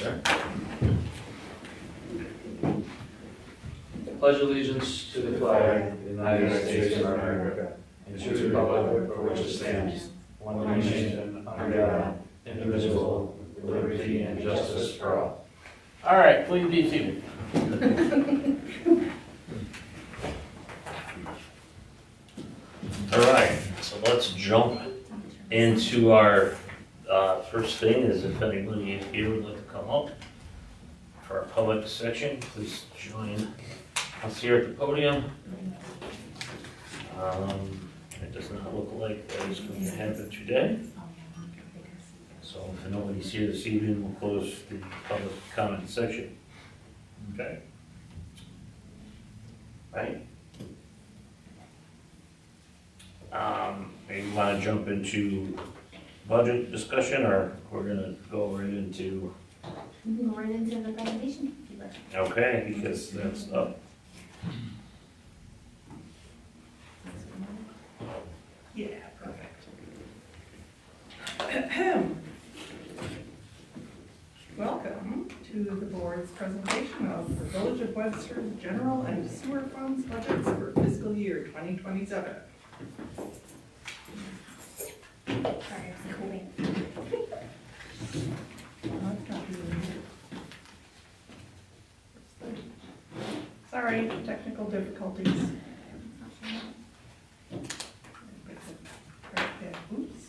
sir. Pledge allegiance to the flag of the United States of America and to the republic for which it stands, one nation, under God, indivisible, with liberty and justice for all. All right, please be seated. All right, so let's jump into our first thing is if anybody here would like to come up for our public section, please join us here at the podium. It does not look like that is going to happen today. So if nobody's here this evening, we'll close the public comment section. Okay. Right. Maybe you want to jump into budget discussion, or we're gonna go right into, Right into the presentation. okay, because that's up. Yeah, perfect. Welcome to the board's presentation of the Village of Webster's general and sewer funds budgets for fiscal year 2027. Sorry, I was cooling. Sorry, technical difficulties. Oops.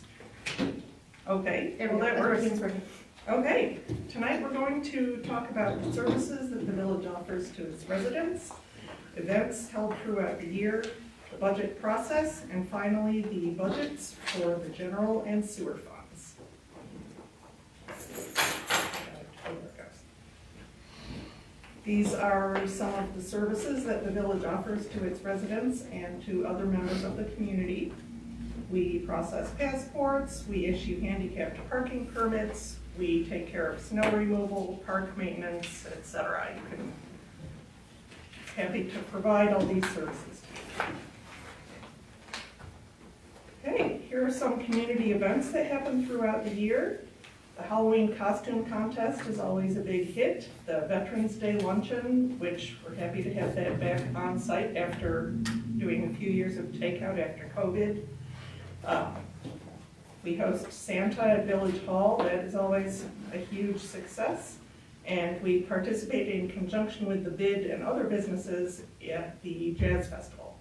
Okay, well that works. Everything's working. Okay, tonight we're going to talk about services that the village offers to its residents, events held throughout the year, the budget process, and finally, the budgets for the general and sewer funds. These are some of the services that the village offers to its residents and to other members of the community. We process passports, we issue handicapped parking permits, we take care of snow removal, park maintenance, etc. You can, happy to provide all these services to you. Okay, here are some community events that happen throughout the year. The Halloween costume contest is always a big hit. The Veterans Day luncheon, which we're happy to have that back on site after doing a few years of takeout after COVID. We host Santa at Village Hall. That is always a huge success. And we participate in conjunction with the BID and other businesses at the Jazz Festival.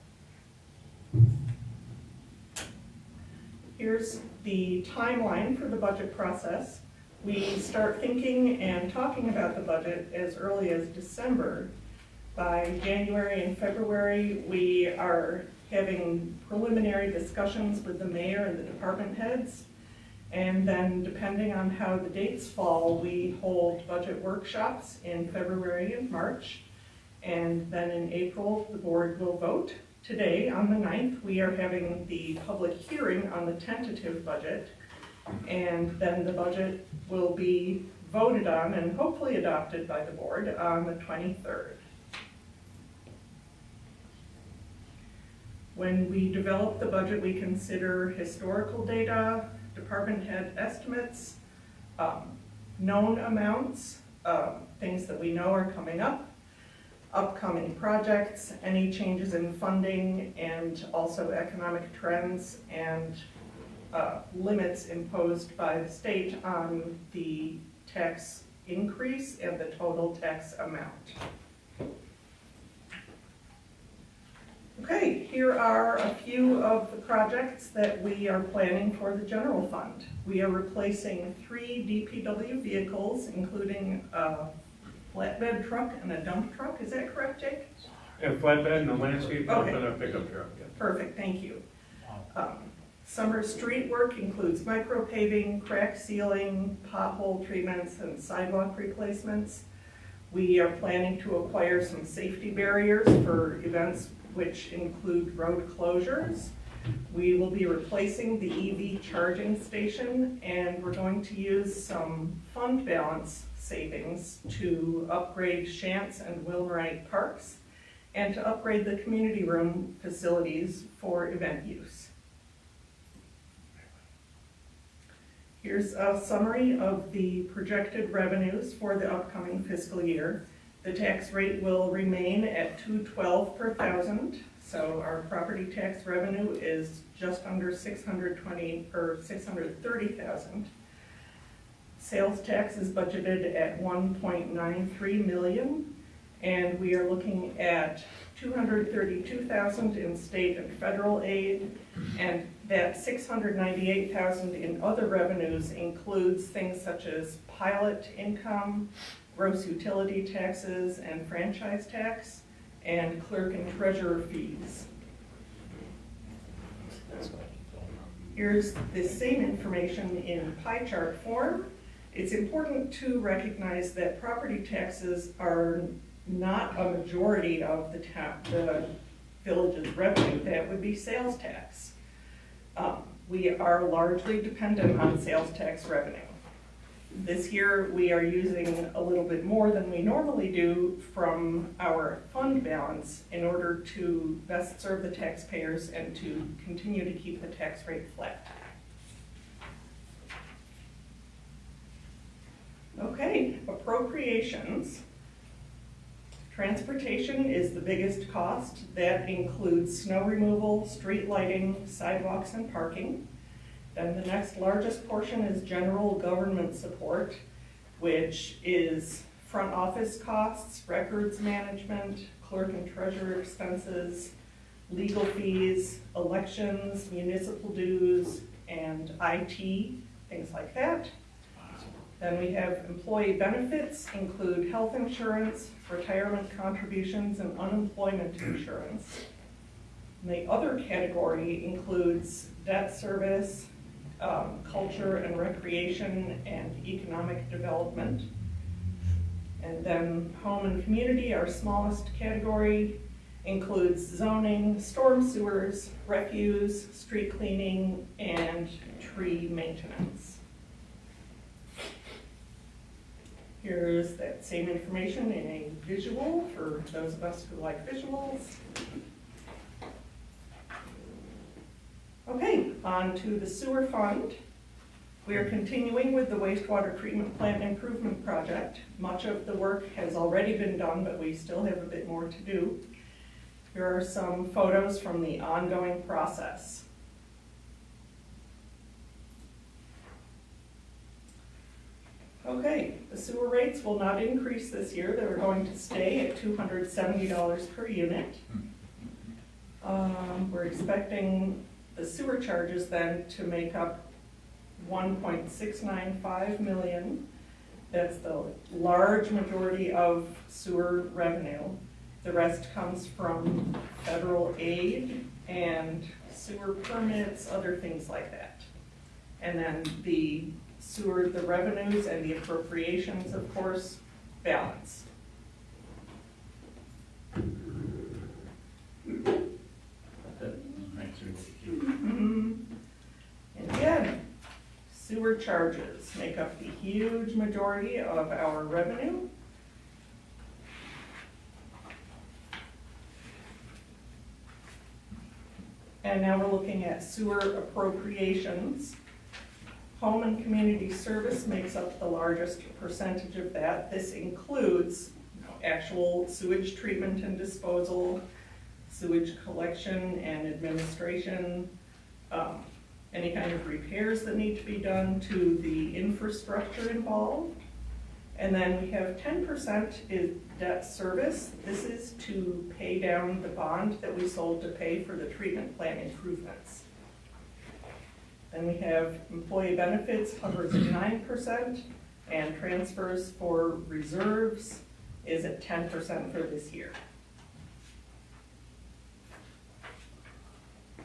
Here's the timeline for the budget process. We start thinking and talking about the budget as early as December. By January and February, we are having preliminary discussions with the mayor and the department heads. And then depending on how the dates fall, we hold budget workshops in February and March. And then in April, the board will vote. Today, on the 9th, we are having the public hearing on the tentative budget. And then the budget will be voted on and hopefully adopted by the board on the 23rd. When we develop the budget, we consider historical data, department head estimates, known amounts, things that we know are coming up, upcoming projects, any changes in funding, and also economic trends and limits imposed by the state on the tax increase and the total tax amount. Okay, here are a few of the projects that we are planning for the general fund. We are replacing 3 DPW vehicles, including a flatbed truck and a dump truck. Is that correct, Jake? A flatbed and a landscape truck Okay. and a pickup truck. Yeah. Perfect, thank you. Summer street work includes micro paving, crack sealing, pothole treatments, and sidewalk replacements. We are planning to acquire some safety barriers for events which include road closures. We will be replacing the EV charging station, and we're going to use some fund balance savings to upgrade Shantz and Wilmerite parks and to upgrade the community room facilities for event use. Here's a summary of the projected revenues for the upcoming fiscal year. The tax rate will remain at $212 per thousand, so our property tax revenue is just under $630,000. Sales tax is budgeted at $1.93 million, and we are looking at $232,000 in state and federal aid, and that $698,000 in other revenues includes things such as pilot income, gross utility taxes and franchise tax, and clerk and treasurer fees. Here's the same information in pie chart form. It's important to recognize that property taxes are not a majority of the village's revenue. That would be sales tax. We are largely dependent on sales tax revenue. This year, we are using a little bit more than we normally do from our fund balance in order to best serve the taxpayers and to continue to keep the tax rate flat. Okay, appropriations. Transportation is the biggest cost. That includes snow removal, street lighting, sidewalks, and parking. Then the next largest portion is general government support, which is front office costs, records management, clerk and treasurer expenses, legal fees, elections, municipal dues, and IT, things like that. Then we have employee benefits, include health insurance, retirement contributions, and unemployment insurance. And the other category includes debt service, culture and recreation, and economic development. And then home and community, our smallest category, includes zoning, storm sewers, refuse, street cleaning, and tree maintenance. Here's that same information in a visual for those of us who like visuals. Okay, on to the sewer fund. We are continuing with the wastewater treatment plant improvement project. Much of the work has already been done, but we still have a bit more to do. Here are some photos from the ongoing process. Okay, the sewer rates will not increase this year. They're going to stay at $270 per unit. We're expecting the sewer charges then to make up $1.695 million. That's the large majority of sewer revenue. The rest comes from federal aid and sewer permits, other things like that. And then the sewer, the revenues and the appropriations, of course, balance. And again, sewer charges make up the huge majority of our revenue. And now we're looking at sewer appropriations. Home and community service makes up the largest percentage of that. This includes actual sewage treatment and disposal, sewage collection and administration, any kind of repairs that need to be done to the infrastructure involved. And then we have 10% is debt service. This is to pay down the bond that we sold to pay for the treatment plant improvements. Then we have employee benefits hovers at 9%, and transfers for reserves is at 10% for this year.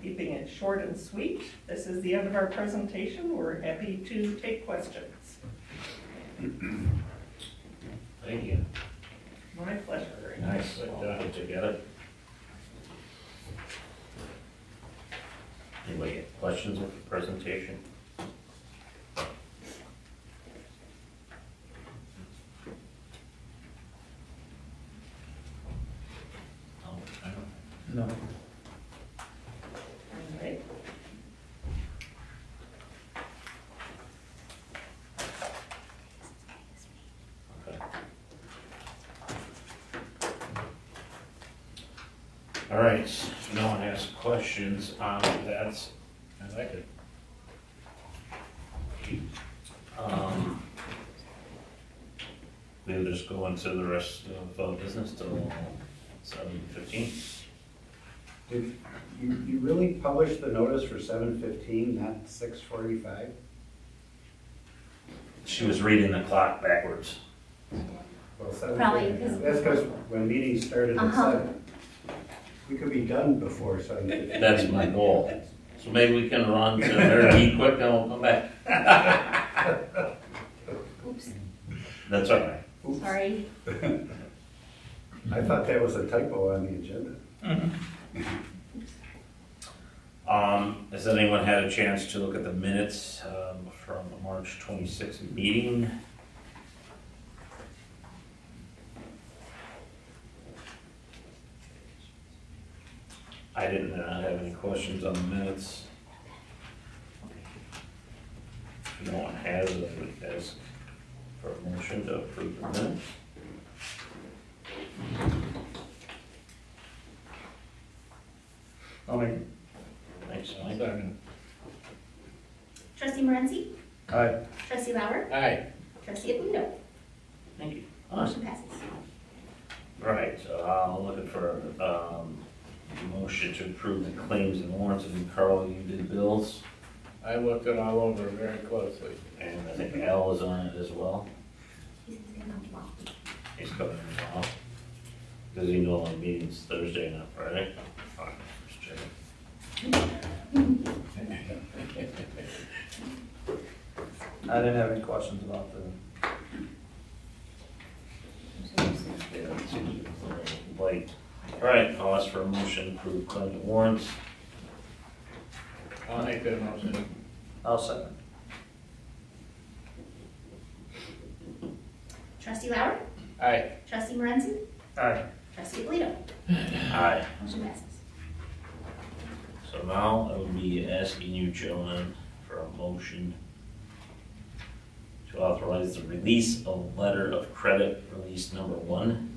Keeping it short and sweet, this is the end of our presentation. We're happy to take questions. Thank you. My pleasure. Very nice. Put together. Anybody have questions with the presentation? No. All right. All right, if no one has questions on that, I like it. We'll just go into the rest of business till 7:15. Did you really publish the notice for 7:15, not 6:45? She was reading the clock backwards. Well, Probably 7:15. because- That's because when meetings started at Uh-huh. 7. We could be done before 7:15. That's my goal. So maybe we can run to there, eat quick, and we'll come back. Oops, That's all right. sorry. I thought that was a typo on the agenda. Has anyone had a chance to look at the minutes from the March 26th meeting? I didn't have any questions on the minutes. If no one has, I would ask for a motion to approve the minutes. I'll make, Thanks, Mike. second. Trustee Morenzi? Aye. Trustee Lauer? Aye. Trustee Alito? Thank you. Motion passes. Right, I'm looking for a motion to approve the claims and warrants, and Carl, you did bills, I looked it all over very closely. and I think Al is on it as well. He's gonna come tomorrow. He's coming in off. Does he know on meetings Thursday, not Friday? Fine, just checking. I didn't have any questions about the, Yeah, it seems a little light. All right, I'll ask for a motion to approve claims and warrants. I'll make that motion. I'll second. Trustee Lauer? Aye. Trustee Morenzi? Aye. Trustee Alito? Aye. Motion passes. So now I would be asking you, gentlemen, for a motion to authorize the release of letter of credit, release number 1,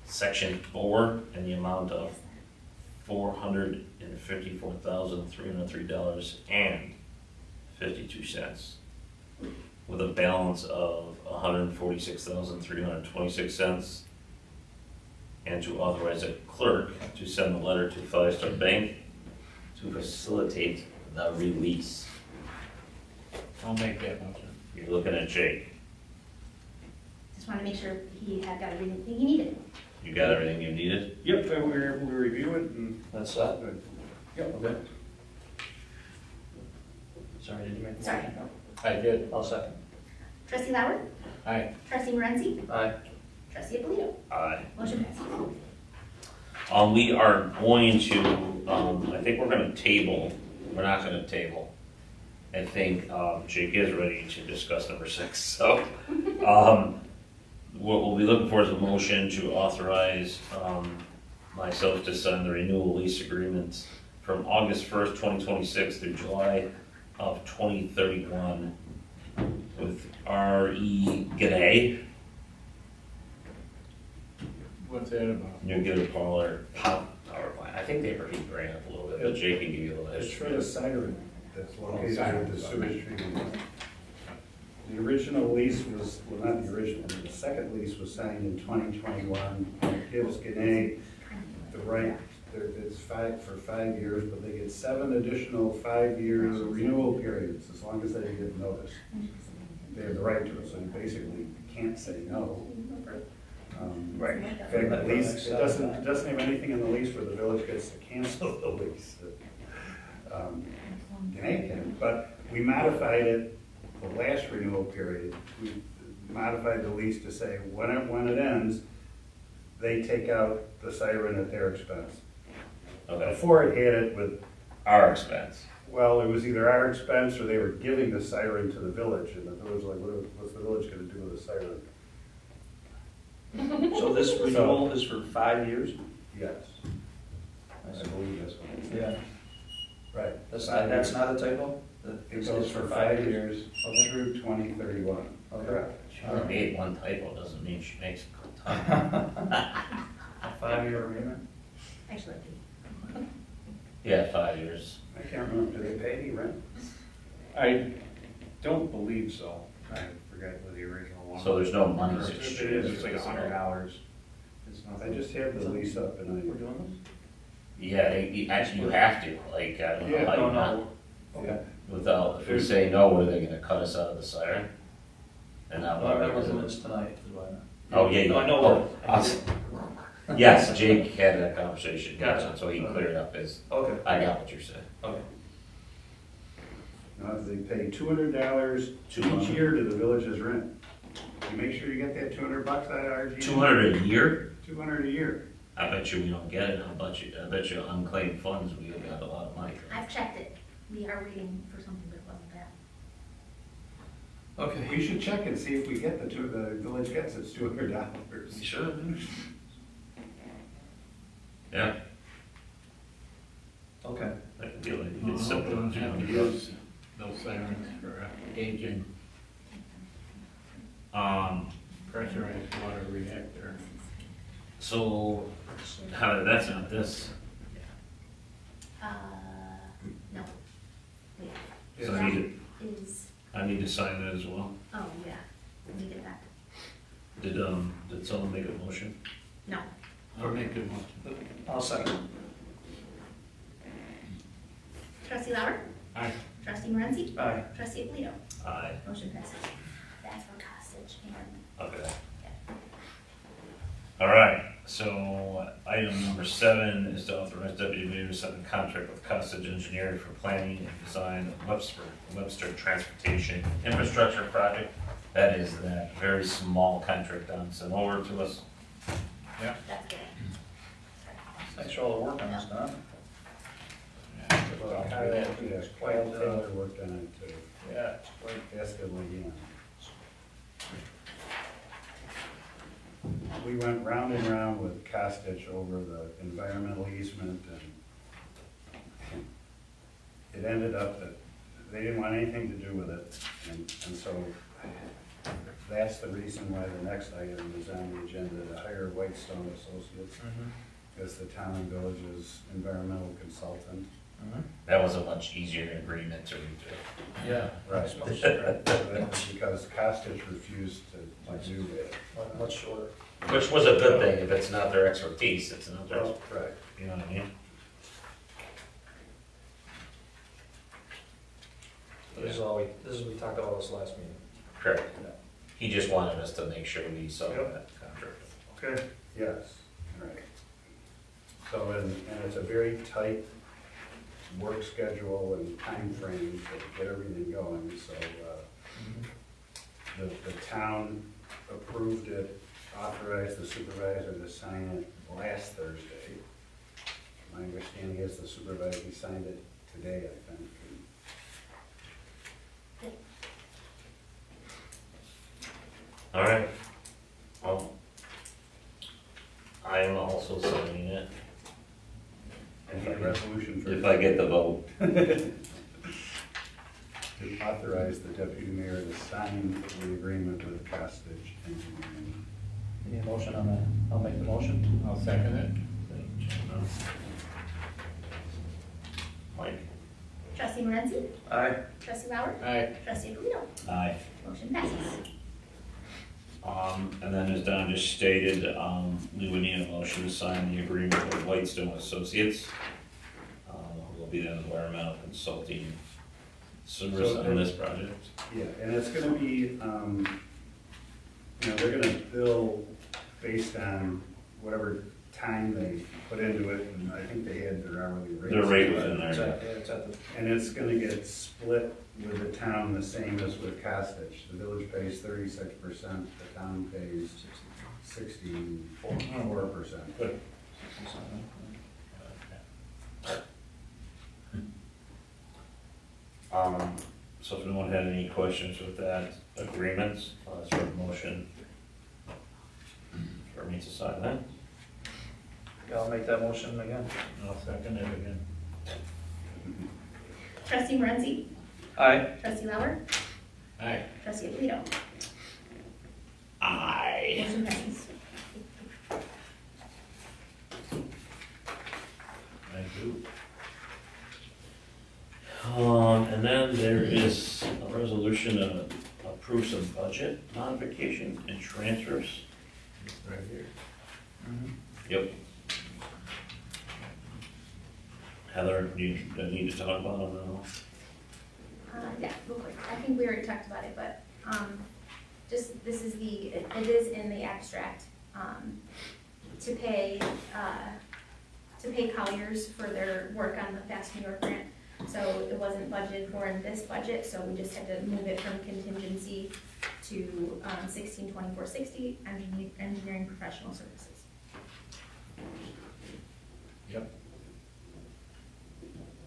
section 4, in the amount of $454,303.52, with a balance of $146,326, and to authorize a clerk to send the letter to Valley Star Bank to facilitate the release. I'll make that motion. You're looking at Jake. Just wanna make sure he had got everything he needed. You got everything you needed? Yep, we were able to review it and. That's that? Yep. Okay. Sorry, did you make the Sorry. motion? I did. I'll second. Trustee Lauer? Aye. Trustee Morenzi? Aye. Trustee Alito? Aye. Motion passes. We are going to, I think we're gonna table, we're not gonna table. I think, Jake is ready to discuss number 6, so, what we'll be looking for is a motion to authorize, myself to sign the renewal lease agreement from August 1st, 2026 through July of 2031 with R.E. G'day. What's that about? New Gitter Power Plant. I think they already ran up a little bit, but Jake can give you a little It's history. for the siren that's located at the sewage treatment plant. The original lease was, well, not the original, the second lease was signed in 2021. It gives Gannett the right, it's for 5 years, but they get 7 additional 5-year renewal periods as long as they give notice. They have the right to it, so you basically can't say no. Right. In fact, the lease, it doesn't have anything in the lease where the village gets to cancel the lease. Gannett can, but we modified it, the last renewal period, we modified the lease to say when it ends, they take out the siren at their expense. Okay, Before it had it with, our expense. well, it was either our expense or they were giving the siren to the village, and the village was like, what's the village gonna do with the siren? So this renewal is for 5 years? Yes, I believe that's what it is. Yeah. Right. That's 5 that's years. not a typo? That It this goes is for 5 years Okay. through 2031. Okay. Correct. She made one typo, doesn't mean she makes a ton. A 5-year agreement? Actually, Yeah, 5 years. I can't remember, do they pay any rent? I don't believe so. I forget what the original one. So there's no money If exchanged. it is, it's like $100. It's not, I just had the lease up and We're doing Yeah, actually you have to, like, I don't know Yeah, how this? you not, No, okay. without, if we say no, what are they gonna cut us out of the siren? And Well, not. I remember doing this tonight, is why. Oh, yeah, No, I yeah. know Oh, what. awesome. Yes, Jake had that conversation, gotcha, so he cleared up his, Okay, I got what you're saying. okay. Now, they pay $200 each $200. year to the village's rent. You make sure you get that $200 out of RG. 200 a year? 200 a year. I bet you we don't get it, I bet you unclaimed funds, we got a lot of money. I've checked it. We are waiting for something, but it wasn't that. Okay. We should check and see if we get the village gets its $200. We should. Yeah, Okay. I feel like Well, it's I hope we simple. don't have to use those sirens for aging pressurized water reactor. So, that's not this. No. Wait, So I that need is, I need to sign that as well. oh, yeah, let me get that. Did someone make a motion? No. I'll make a motion. I'll second. Trustee Lauer? Aye. Trustee Morenzi? Aye. Trustee Alito? Aye. Motion passes. That's for Costage and, Okay. All right, so item number 7 is to authorize Deputy Mayor to sign a contract with Costage Engineering for planning and design of Webster Transportation Infrastructure Project. That is that very small contract Don sent over to us. that's good. Thanks for all the work on this, Don. Well, Kyle Taylor worked on it too. Yeah. Ask him again. We went round and round with Costitch over the environmental easement, and it ended up that they didn't want anything to do with it, and so that's the reason why the next item is on the agenda, to hire Whitestone Associates as the town and village's environmental consultant. That was a much easier agreement to read through. Yeah. Right. Because Costitch refused to do it. Much shorter. Which was a good thing, if it's not their expertise, it's not their, Right. you know what I mean? This is what we talked about this last meeting. Correct. He just wanted us to make sure we saw that contract. Okay. Yes, right. So, and it's a very tight work schedule and time frame to get everything going, so, the town approved it, authorized the supervisor to sign it last Thursday. My understanding is the supervisor, he signed it today, I think. All right. Well, I am also signing it, And the resolution for. if I get the vote. To authorize the deputy mayor to sign the agreement with Costitch Engineering. You need a motion on that? I'll make the motion. I'll second it. Mike? Trustee Morenzi? Aye. Trustee Lauer? Aye. Trustee Alito? Aye. Motion passes. And then as Don just stated, we would need a motion to sign the agreement with Whitestone Associates, who will be the environmental consulting service on this project. Yeah, and it's gonna be, they're gonna bill based on whatever time they put into it, and I think they had their hourly rate. The rate was in there. It's at the, And it's gonna get split with the town the same as with Costitch. The village pays 36%, the town pays 64%. Good. So if anyone had any questions with that agreement, I'll ask for a motion for me to sign that. Yeah, I'll make that motion again. I'll second it again. Trustee Morenzi? Aye. Trustee Lauer? Aye. Trustee Alito? Aye. Motion passes. motion to approve some budget modifications and transfers. Right here. Yep. Heather, do you need to talk about them now? Yeah, real quick, I think we already talked about it, but, just, this is it is in the abstract, to pay Colliers for their work on the Fast New York grant. So it wasn't budgeted for in this budget, so we just had to move it from contingency to, 162460, engineering professional services.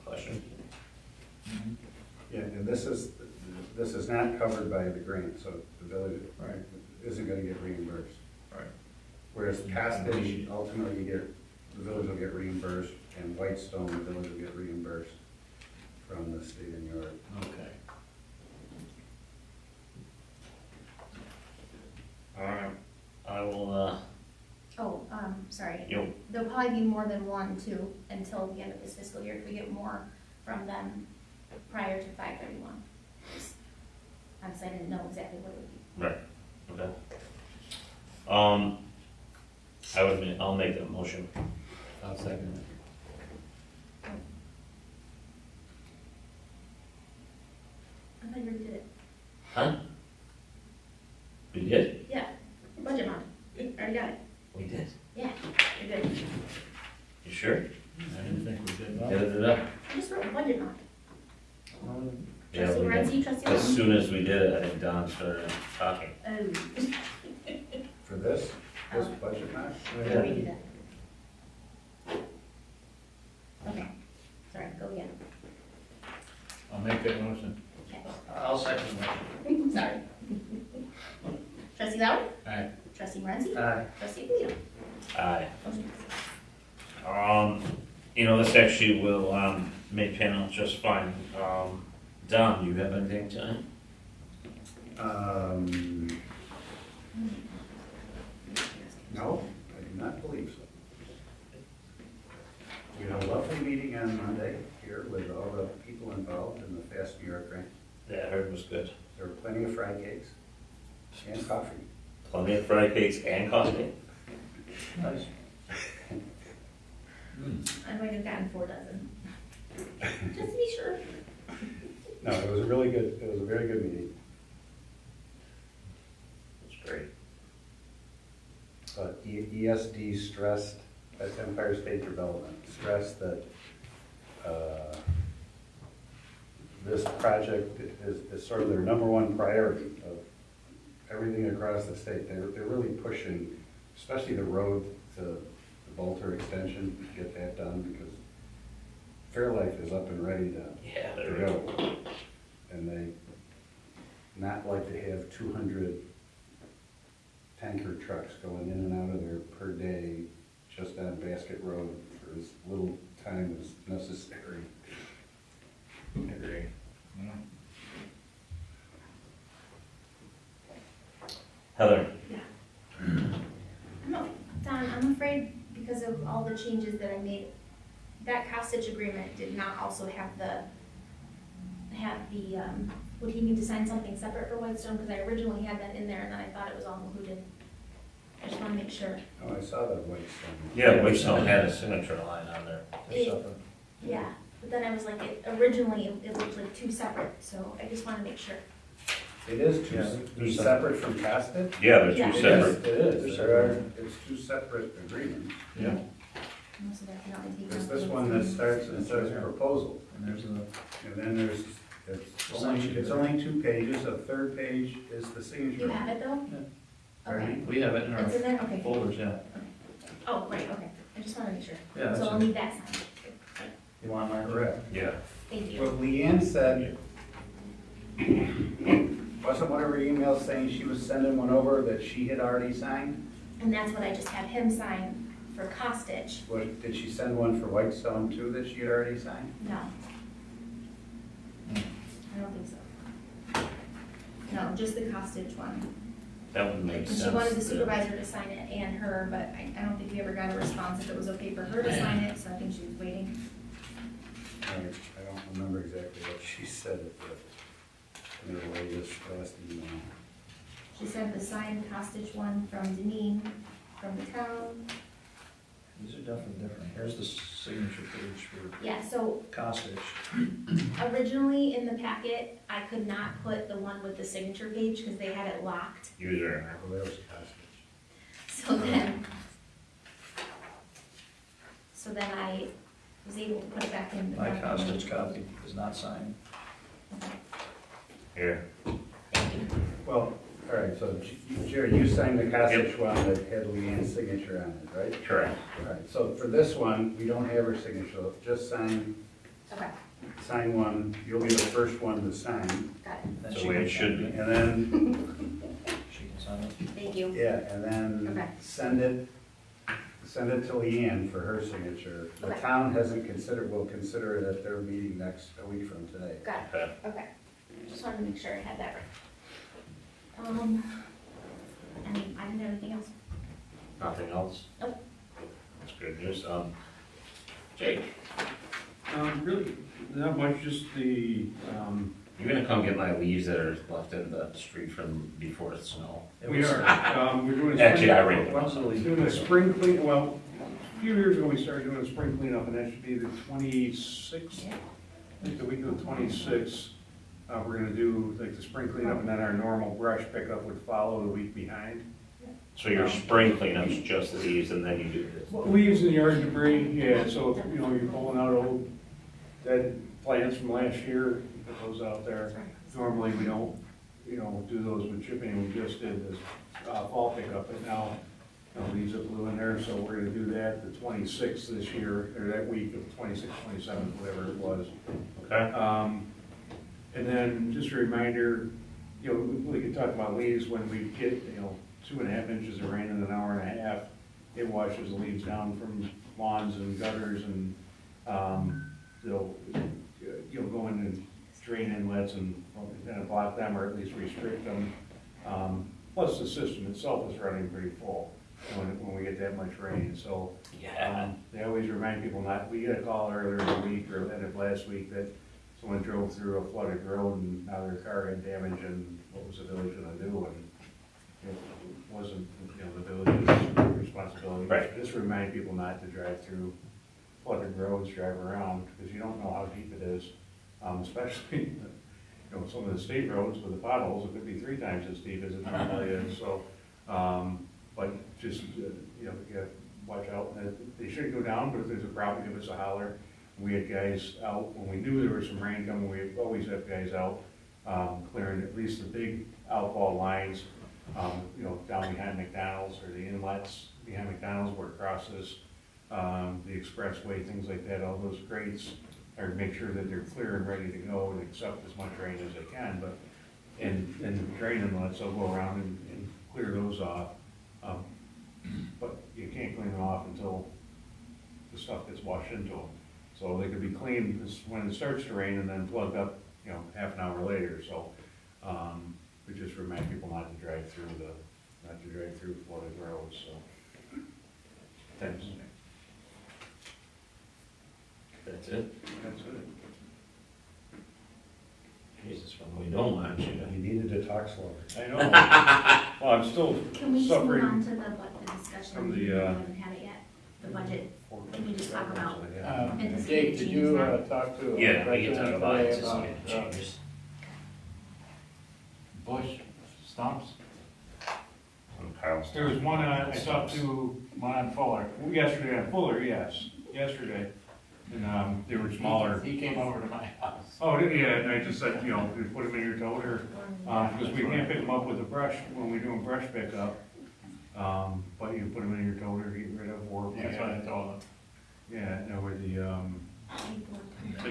Question? Yeah, and this is not covered by the grant, so the village Right. isn't gonna get reimbursed. Right. Whereas Costage, ultimately the village will get reimbursed, and Whitestone, the village will get reimbursed from the state of New York. Okay. Alright, I will, Oh, sorry. Yo. There'll probably be more than one too, until the end of this fiscal year, if we get more from them prior to 5/31. Honestly, I didn't know exactly what it would be. okay. I'll make that motion. I'll second it. I thought you already did it. Huh? We did? Yeah, budget mod. Already got it. We did. Yeah, you're good. You sure? I didn't think we did. Get it up? I just wrote budget mod. Yeah, Trustee we did. Renzi, trustee As Lemon. soon as we did it, I think Don started talking. Oh. For this budget match? Yeah, we did that. Okay, sorry, go again. I'll make that motion. Okay, I'll second the motion. sorry. Trustee Lauer, Aye. trustee Renzi, Aye. trustee Polito. Aye. Motion passes. This actually will, make panel just fine. Don, you have anything to add? No, I do not believe so. We had a lovely meeting on Monday here with all the people involved in the Fast New York grant. Yeah, I heard it was good. There were plenty of fried cakes and coffee. Plenty of fried cakes and coffee. Nice. I might have gotten 4 dozen. Just to be sure. No, it was a very good meeting. That's great. But ESD stressed, that's Empire State Development, stressed that this project is sort of their number one priority of everything across the state. They're really pushing, especially the road to the Bolter extension, to get that done, because Fairlife is up and ready Yeah, to there we go. go. And they not like to have 200 tanker trucks going in and out of there per day just on Basket Road for as little time as necessary. Agree. Heather? No, Don, I'm afraid because of all the changes that I made, that Costage agreement did not also have would he need to sign something separate for Whitestone? Because I originally had that in there and then I thought it was all included. I just want to make sure. Oh, I saw that Whitestone. Yeah, Whitestone had a signature line on there. It- Yeah, but then I was like, originally it looked like 2 separate, so I just want to make sure. It is Yeah, two separate from Costed? Yeah, they're Yeah. two It separate. It is, it's 2 separate agreements. Yeah. Most of that can only take It's one. this one that starts and says proposal, And there's a, and then it's only 2 pages, the third page is the signature. You have it though? Pardon Okay. me? We have it in our It's in there, okay. folders, yeah. Oh, right, okay. I just want to make sure. Yeah, that's So I'll it. need that signed. You want mine? Correct. Yeah. Thank you. What Leanne said, wasn't one of her emails saying she was sending one over that she had already signed? And that's what I just had him sign for Costage. Did she send one for Whitestone too that she had already signed? No. I don't think so. No, just the Costage one. That would make And sense. she wanted the to- supervisor to sign it and her, but I don't think we ever got a response if it was okay for her to sign it, so I think she was waiting. I don't remember exactly what she said at me the latest last email. She sent the signed hostage one from Deneen, from the town. These are definitely different. Here's the signature page for Yeah, so Costage. originally in the packet, I could not put the one with the signature page because they had it locked. User. Oh, that was Costage. So then I was able to put it back in. the My document. Costage copy is not signed. Here. Well, all right, so Jerry, you signed the Costage one that had Leanne's signature on it, right? Correct. All right, so for this one, we don't have her signature, just sign Okay, one, you'll be the first one to sign, got it. Then That's she the way can it should sign be. and then, She can sign it. Thank you. yeah, and then Okay. send it to Leanne for her signature. The Okay. town hasn't considered, will consider it at their meeting a week from today. Got it. Okay. Okay. Just wanted to make sure I had that right. I didn't have anything else. Nothing else? Nope. That's good news. Jake, Really, not much, just the, you're gonna come get my leaves that are left in the street from before the snow. we are, we're doing. Actually, I read it. When's the leaf? Doing a spring clean, well, a few years ago, we started doing a spring cleanup, and that should be the 26th. I think the week of the 26th, we're gonna do like the spring cleanup, and then our normal brush pickup would follow the week behind. So your spring cleanup's just leaves and then you do this. Leaves and yard debris, yeah, so, if, you're pulling out old dead plants from last year, you put those out there. Normally, we don't, do those with chipping, we just did this, fall pickup, but now, leaves have blew in there, so we're gonna do that the 26th this year, or that week of 26th, 27th, whatever it was. Okay? And then, just a reminder, we could talk about leaves when we get, 2.5 inches of rain in an hour and a half, it washes the leaves down from lawns and gutters and, they'll, go in and drain inlets and kind of block them or at least restrict them. Plus the system itself is running pretty full when we get that much rain, so. Yeah. They always remind people we got a call earlier in the week or end of last week that someone drove through a flooded road and now their car had damage and what was the village gonna do? And it wasn't, the village's responsibility. Right. Just remind people not to drive through flooded roads, drive around, because you don't know how deep it is. Especially, some of the state roads with the potholes, it could be 3 times as deep as it normally is, so. But just, you gotta watch out. They should go down, but if there's a problem, give us a holler. We had guys out, when we knew there was some rain coming, we always have guys out, clearing at least the big outfall lines, down behind McDonald's or the inlets behind McDonald's where it crosses, the expressway, things like that, all those grates, or make sure that they're clear and ready to go and accept as much rain as they can, but, and drain inlets, they'll go around and clear those off. But you can't clean them off until the stuff gets washed into them. So they could be cleaned when it starts to rain and then plugged up, half an hour later, so, we just remind people not to drive through flooded roads, so. Thanks. That's it? That's it. Jesus, when we don't want you to. You needed to talk slower. I know. Well, I'm still Can we just move suffering on to the discussion? from the, We haven't had it yet, the budget. Can we just talk about- Anticipated Jake, did you changes now? talk to? Yeah, we can talk President about today anticipated about, changes. Bush stumps? Carl's. There was one, I talked to One on Fuller. yesterday on Fuller, yes, yesterday, and, they were smaller. He came over to my house. Oh, yeah, and I just said, you put them in your toter, because we can't pick them up with a brush when we're doing brush pickup. But you put them in your toter, get rid of, or. That's what I told him. Yeah, no, where and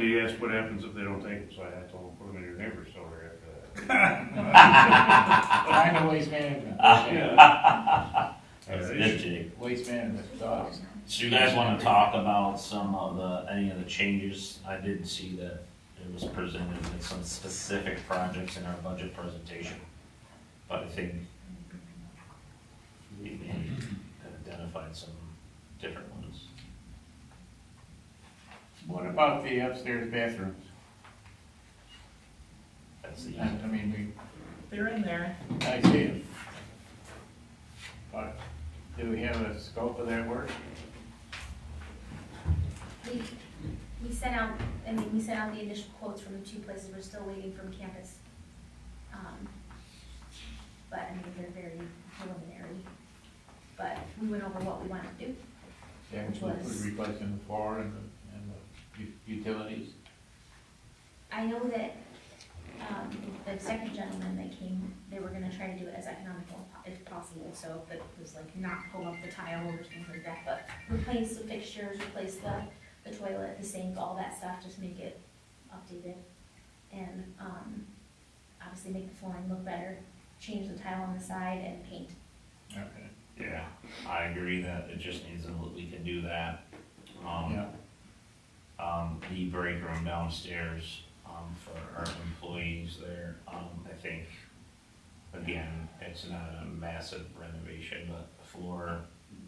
he asked what happens if they don't take them, so I told him, put them in your neighbor's toter after that. Kind of waste management. Yeah. That's good, Jake. Waste management, dogs. So you guys wanna talk about some of any of the changes? I did see that it was presented with some specific projects in our budget presentation. But I think we may have identified some different ones. What about the upstairs bathrooms? That's see. I mean, They're in there. I see it. But do we have a scope of that work? We sent out, we sent out the initial quotes from the two places, we're still waiting from campus. But they're very preliminary, but we went over what we wanted to do. Yeah, Which which was was- replacing the floor and the utilities. I know that, the second gentleman that came, they were gonna try to do it as economical if possible, so if it was like not pull up the tile or things like that, but replace the fixtures, replace the toilet, the sink, all that stuff, just make it updated. And, obviously make the flooring look better, change the tile on the side and paint. Okay. Yeah, I agree that it just needs, we can do that. Yeah, The break room downstairs, for our employees there, I think, again, it's not a massive renovation, but the floor,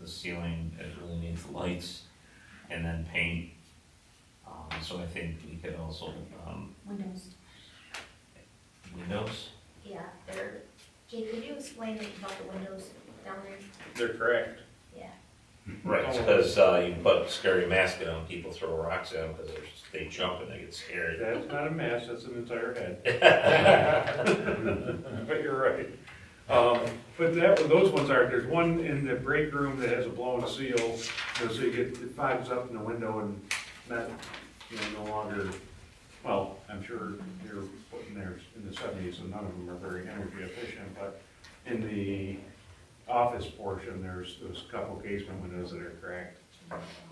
the ceiling, it really needs lights, and then paint. So I think we could also, Windows, windows, yeah, Jake, could you explain about the windows down there? They're correct. Yeah. right, because, you put scary mask on, people throw rocks at them, because they jump and they get scared. That's not a mess, that's an entire head. But you're right. But those ones are, there's one in the break room that has a blown seal, you know, so you get, it fogs up in the window and not, no longer, well, I'm sure you're putting theirs in the 70s and none of them are very energy efficient, but in the office portion, there's a couple casement windows that are cracked.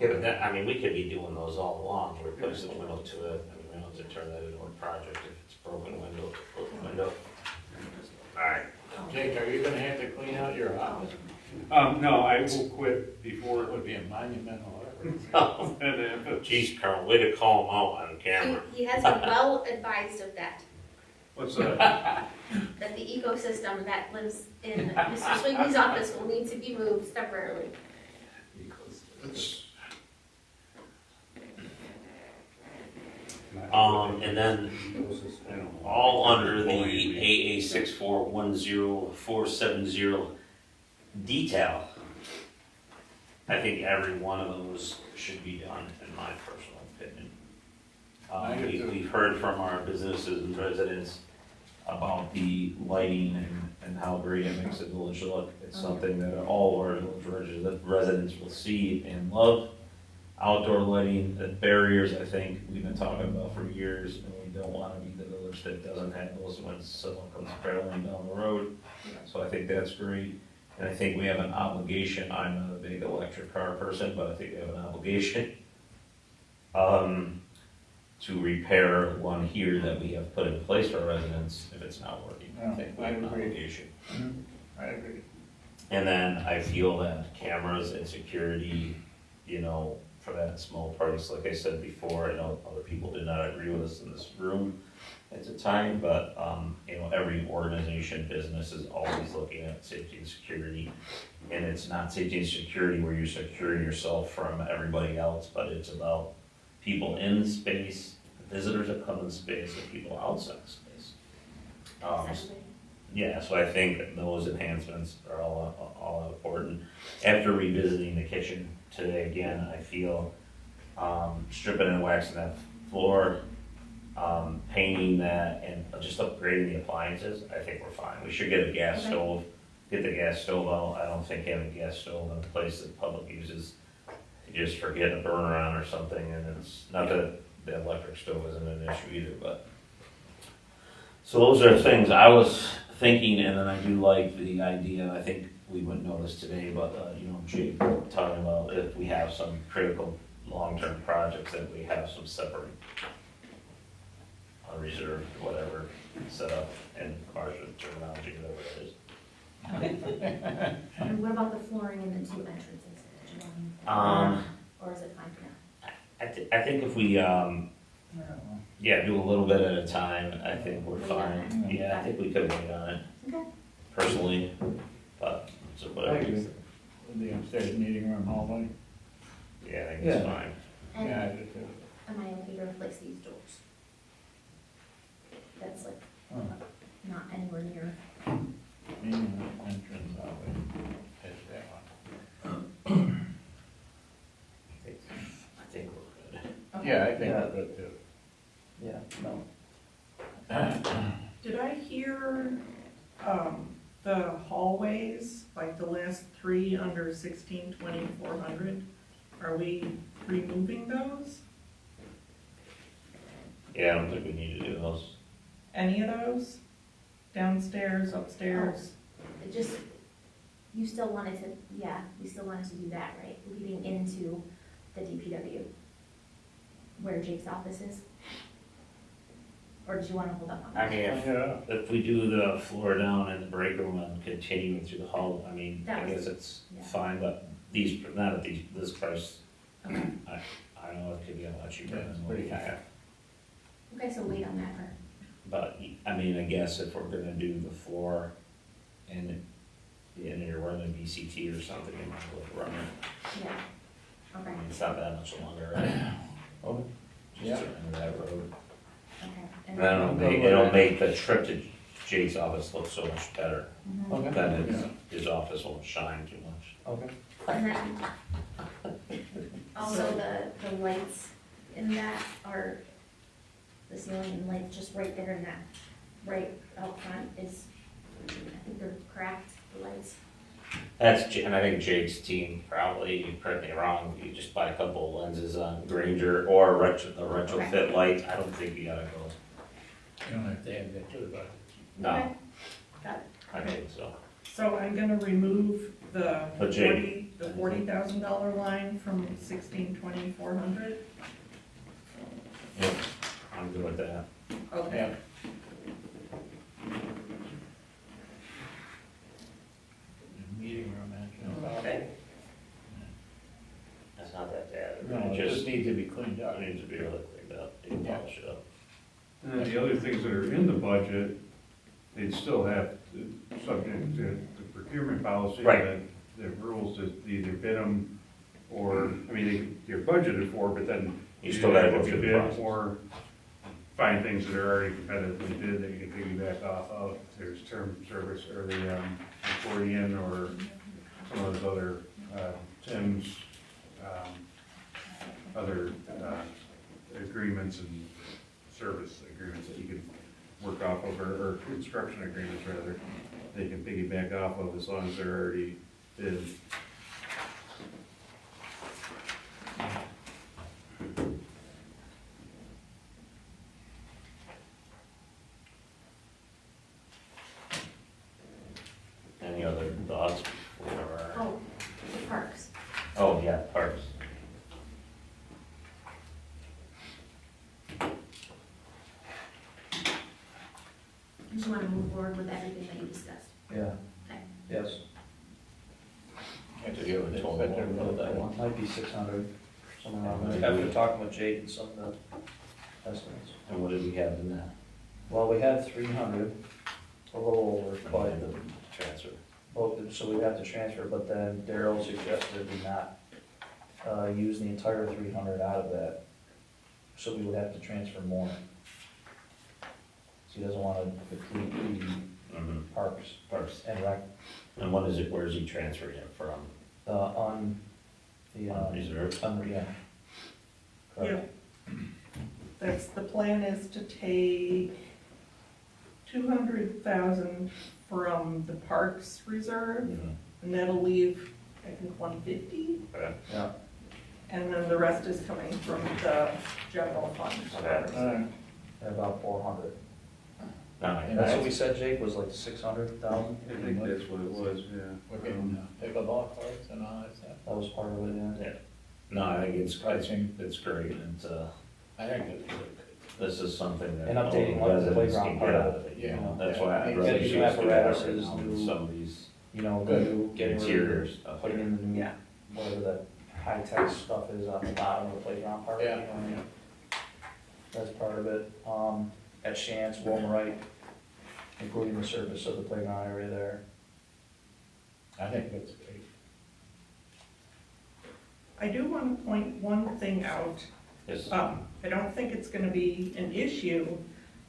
Yeah, but that, we could be doing those all along, replacing the window to it, we don't have to turn that into a project if it's broken window, broken window. Alright. Jake, are you gonna have to clean out your office? No, I will quit before, It would be a monumental effort. and then, Geez, Carl, way to call him out on camera. He has been well advised of that, what's that? that the ecosystem that lives in Mr. Swingley's office will need to be moved temporarily. It's- And then I don't know. all under the AA 6410470 detail. I think every one of those should be done, in my personal opinion. I do too. We've heard from our businesses and residents about the lighting and how great it makes the village look. It's something that all our village residents will see and love. Outdoor lighting, the barriers, I think, we've been talking about for years, and we don't wanna be the village that doesn't have those when someone comes barreling down the road. So I think that's great, and I think we have an obligation, I'm not a big electric car person, but I think we have an obligation to repair one here that we have put in place for residents if it's not working. I think we have an I agree. obligation. I agree. And then I feel that cameras and security, for that small price, like I said before, I know other people did not agree with us in this room at the time, but, every organization, business is always looking at safety and security. And it's not safety and security where you're securing yourself from everybody else, but it's about people in space, visitors that come in space, and people outside space. Yeah, so I think those enhancements are all important. After revisiting the kitchen today again, I feel stripping and waxing that floor, painting that, and just upgrading the appliances, I think we're fine. We should get a gas Okay. stove, get the gas stove out. I don't think having a gas stove in a place that the public uses, you just forget a burner on or something, and it's, not that the electric stove isn't an issue either, but. So those are things I was thinking, and then I do like the idea, I think we wouldn't notice today, but, Jake talking about if we have some critical long-term projects, that we have some separate reserve, whatever, set up in commercial terminology, whatever it is. And what about the flooring in the two entrances? Did you want- Or is it fine for now? I think if we, do a little bit at a time, I think we're Wait on fine. it. Yeah, I think we could wait on it Okay. personally, but, so whatever. I agree. The upstairs meeting room hallway. Yeah, I think it's Yeah. fine. And Yeah, I do too. am I okay to replace these doors? That's like, not anywhere near. Main entrance that way. Is that one. I think we're good. Okay. Yeah, I think Yeah. we're good too. Yeah, no. Did I hear, the hallways, like the last three under 16/20/400, are we removing those? Yeah, I don't think we need to do those. Any of those? Downstairs, upstairs? It just, you still wanted to, yeah, we still wanted to do that, right? Leading into the DPW, where Jake's office is? Or did you wanna hold up on I that? mean, if we do the floor down in the break room and continue through the hall, I mean, I That was- guess it's yeah. fine, but these, not at these, this price, Okay, I don't know, it could be a lot cheaper Yeah, it's than what we pretty- have. okay, so wait on that for, But, I mean, I guess if we're gonna do the floor and you're running BCT or something, you might as well run it. yeah, I okay, mean, it's not that much longer, right? Okay. Just to enter that road. okay. And it'll make the trip to Jake's office look so much better. Mhm. Okay. Then his office won't shine too much. Okay. And then, also the lights in that are, the ceiling light just right there in that, right out front is, I think they're cracked, the lights. And I think Jake's team probably, you correct me wrong, you just buy a couple of lenses on Granger or a retrofit light, I don't think you gotta go. You don't have to add that to the budget. No, Okay, got it. I think so. So I'm gonna remove the But Jake- $40,000 line from 16/20/400. Yep, I'm good with that. Okay. Yeah. The meeting room entrance. Okay. That's not that bad. No, it just needs to be cleaned up. It needs to be really cleaned up, you can polish it up. And then the other things that are in the budget, they'd still have, subject to the procurement policy. Right. that The rules to either bid them, or, I mean, you're budgeted for, but then. You still gotta go have to through the bid process. Or find things that are already competitively bid that you can piggyback off of. There's term service, or the accordion, or some of those other, Tim's, other, agreements and service agreements that you can work off of, or construction agreements rather, they can piggyback off of as long as they're already bid. Any other thoughts before? Oh, the parks. Oh, yeah, parks. Did you wanna move forward with everything that you discussed? Yeah. Okay. Yes. Have to get with Tom Better about know that that one. Might be 600, somewhere around there. After talking with Jake and some of the estimates. And what did we have in that? Well, we had 300, a little over, but, The transfer. well, so we have to transfer, but then Daryl suggested we not, use the entire 300 out of that. So we would have to transfer more. So he doesn't wanna deplete Mm-hmm. the parks Parks. and rec, And what is it, where is he transferring it from? on the, Reserve? yeah. Correct. That's, the plan is to take 200,000 from the Parks Reserve, Mhm. and that'll leave, I think, 150, Okay. Yeah, and then the rest is coming from the general fund. Okay. at about 400. No, That's what we said, Jake, was like 600,000? I think that's what it was, yeah. We're getting pickleball courts and all that stuff. That was part of it, yeah. No, I think it's great, and, I think it's good. this is something that. And updating all the like the residents playground can part get of out of it, you Yeah. know, that's why I'd Yeah, rather new see us do that right apparatuses, now than new- some of these You know, Good. new, getting rid interior of, stuff. putting in the new, whatever that high-tech stuff is on the bottom of the playground part. Yeah. You know what I mean? That's part of it. At Chance, Wilmerite, improving the surface of the playground area there. I think that's great. I do want to point one thing out. Yes. I don't think it's gonna be an issue,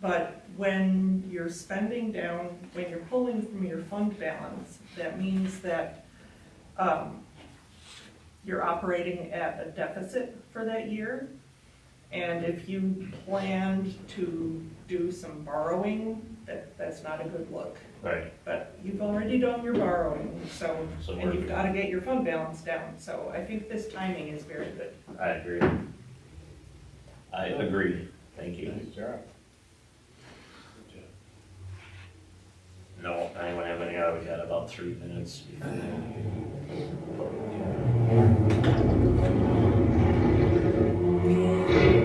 But when you're spending down, when you're pulling from your fund balance, that means that you're operating at a deficit for that year. And if you planned to do some borrowing, that's not a good look. Right. But you've already done your borrowing, so, So and we're, you've gotta get your fund balance down, so I think this timing is very good. I agree. I agree, thank you. Nice job. No, anyone have any, we got about 3 minutes before.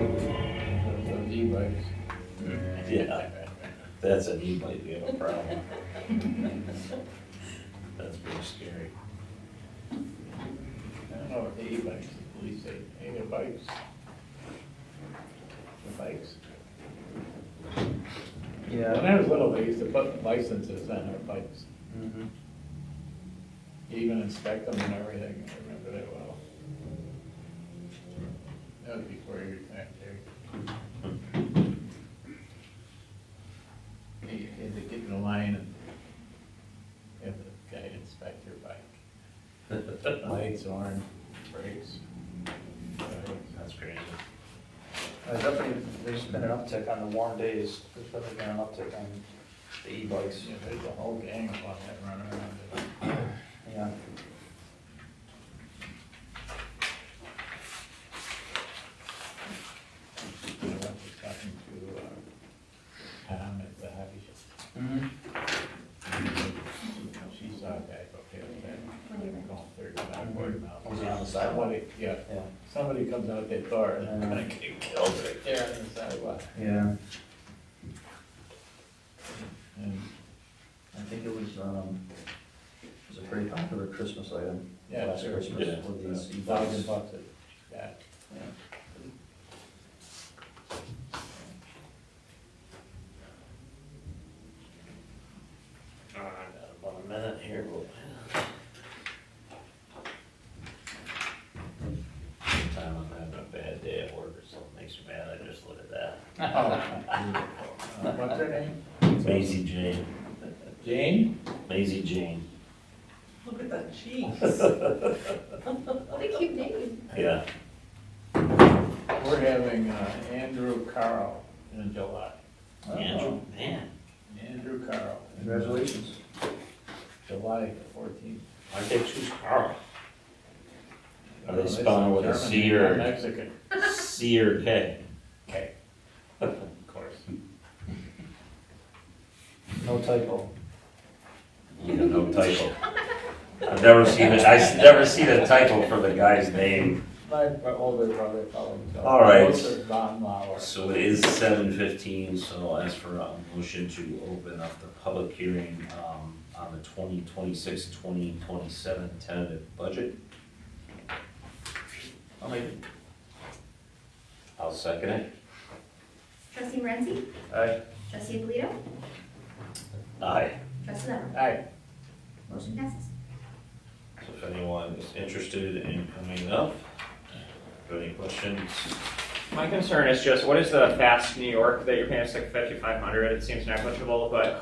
Those e-bikes. Yeah, that's an e-bike, we have a problem. That's pretty scary. I don't know what the e-bikes, the police say, hey, they're bikes. They're bikes. When Yeah. I was little, they used to put licenses on our bikes, Mhm. even inspect them and everything, I remember that well. That was before your time, Terry. You had to get in the line and have the guy inspect your bike. Lights, horn, brakes. That's crazy. There's been an uptick on the warm days, there's definitely been an uptick on the e-bikes. Yeah, there's a whole gang of them that run around. Yeah. I was talking to Tom at the hobby shop. Mhm. She saw a guy go past that, What do you going 35, 40 miles. Was he on the sidewalk? Somebody, yeah, Yeah. somebody comes out that door and Yeah. gonna get killed right there on the sidewalk. Yeah. And, I think it was a pretty popular Christmas item. yeah, Last sure. Christmas Yeah. with these $1,000 e-bikes. yeah. Yeah. I got about a minute here, Sometimes I'm having a bad day at work or something makes me mad, I just look at that. What's her name? Maisie Jane, Jane? Maisie Jane, Look at the cheeks. What a cute name. yeah. We're having Andrew Carl in July. Andrew, man, Andrew Carl. Congratulations. July 14th. why'd they choose Carl? Are they It's spelling with a German, C not or, Mexican. C or K? Okay. Of course. No typo. Yeah, no typo. I've never seen it, I've never seen a typo for the guy's name. My older brother called himself. All right. Walter von Lauer. So it is 7:15, so as for a motion to open up the public hearing, on the 2026-2027 tentative budget. I'll make it. I'll second it. Trustee Morenzi? Aye. Trustee Alito? Aye. Trustee Lemon? Aye. Motion passes. So if anyone is interested in coming up, have any questions? My concern is just, what is the Fast New York that you're paying us like 5,500? It seems negligible, but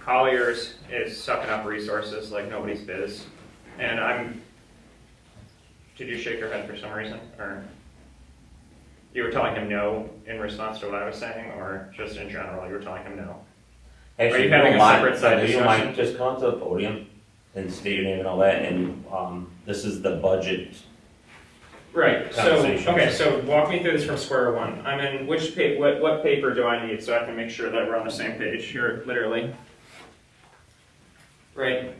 Colliers is sucking up resources like nobody's biz. And did you shake your head for some reason, or? You were telling him no in response to what I was saying, or just in general, you were telling him no? Actually, you having a separate side do you discussion? mind just come up to the podium and state your name and all that, and, this is the budget. Right, so, Conversation. okay, so walk me through this from square one. I'm in which what paper do I need so I can make sure that we're on the same page here, literally? Right,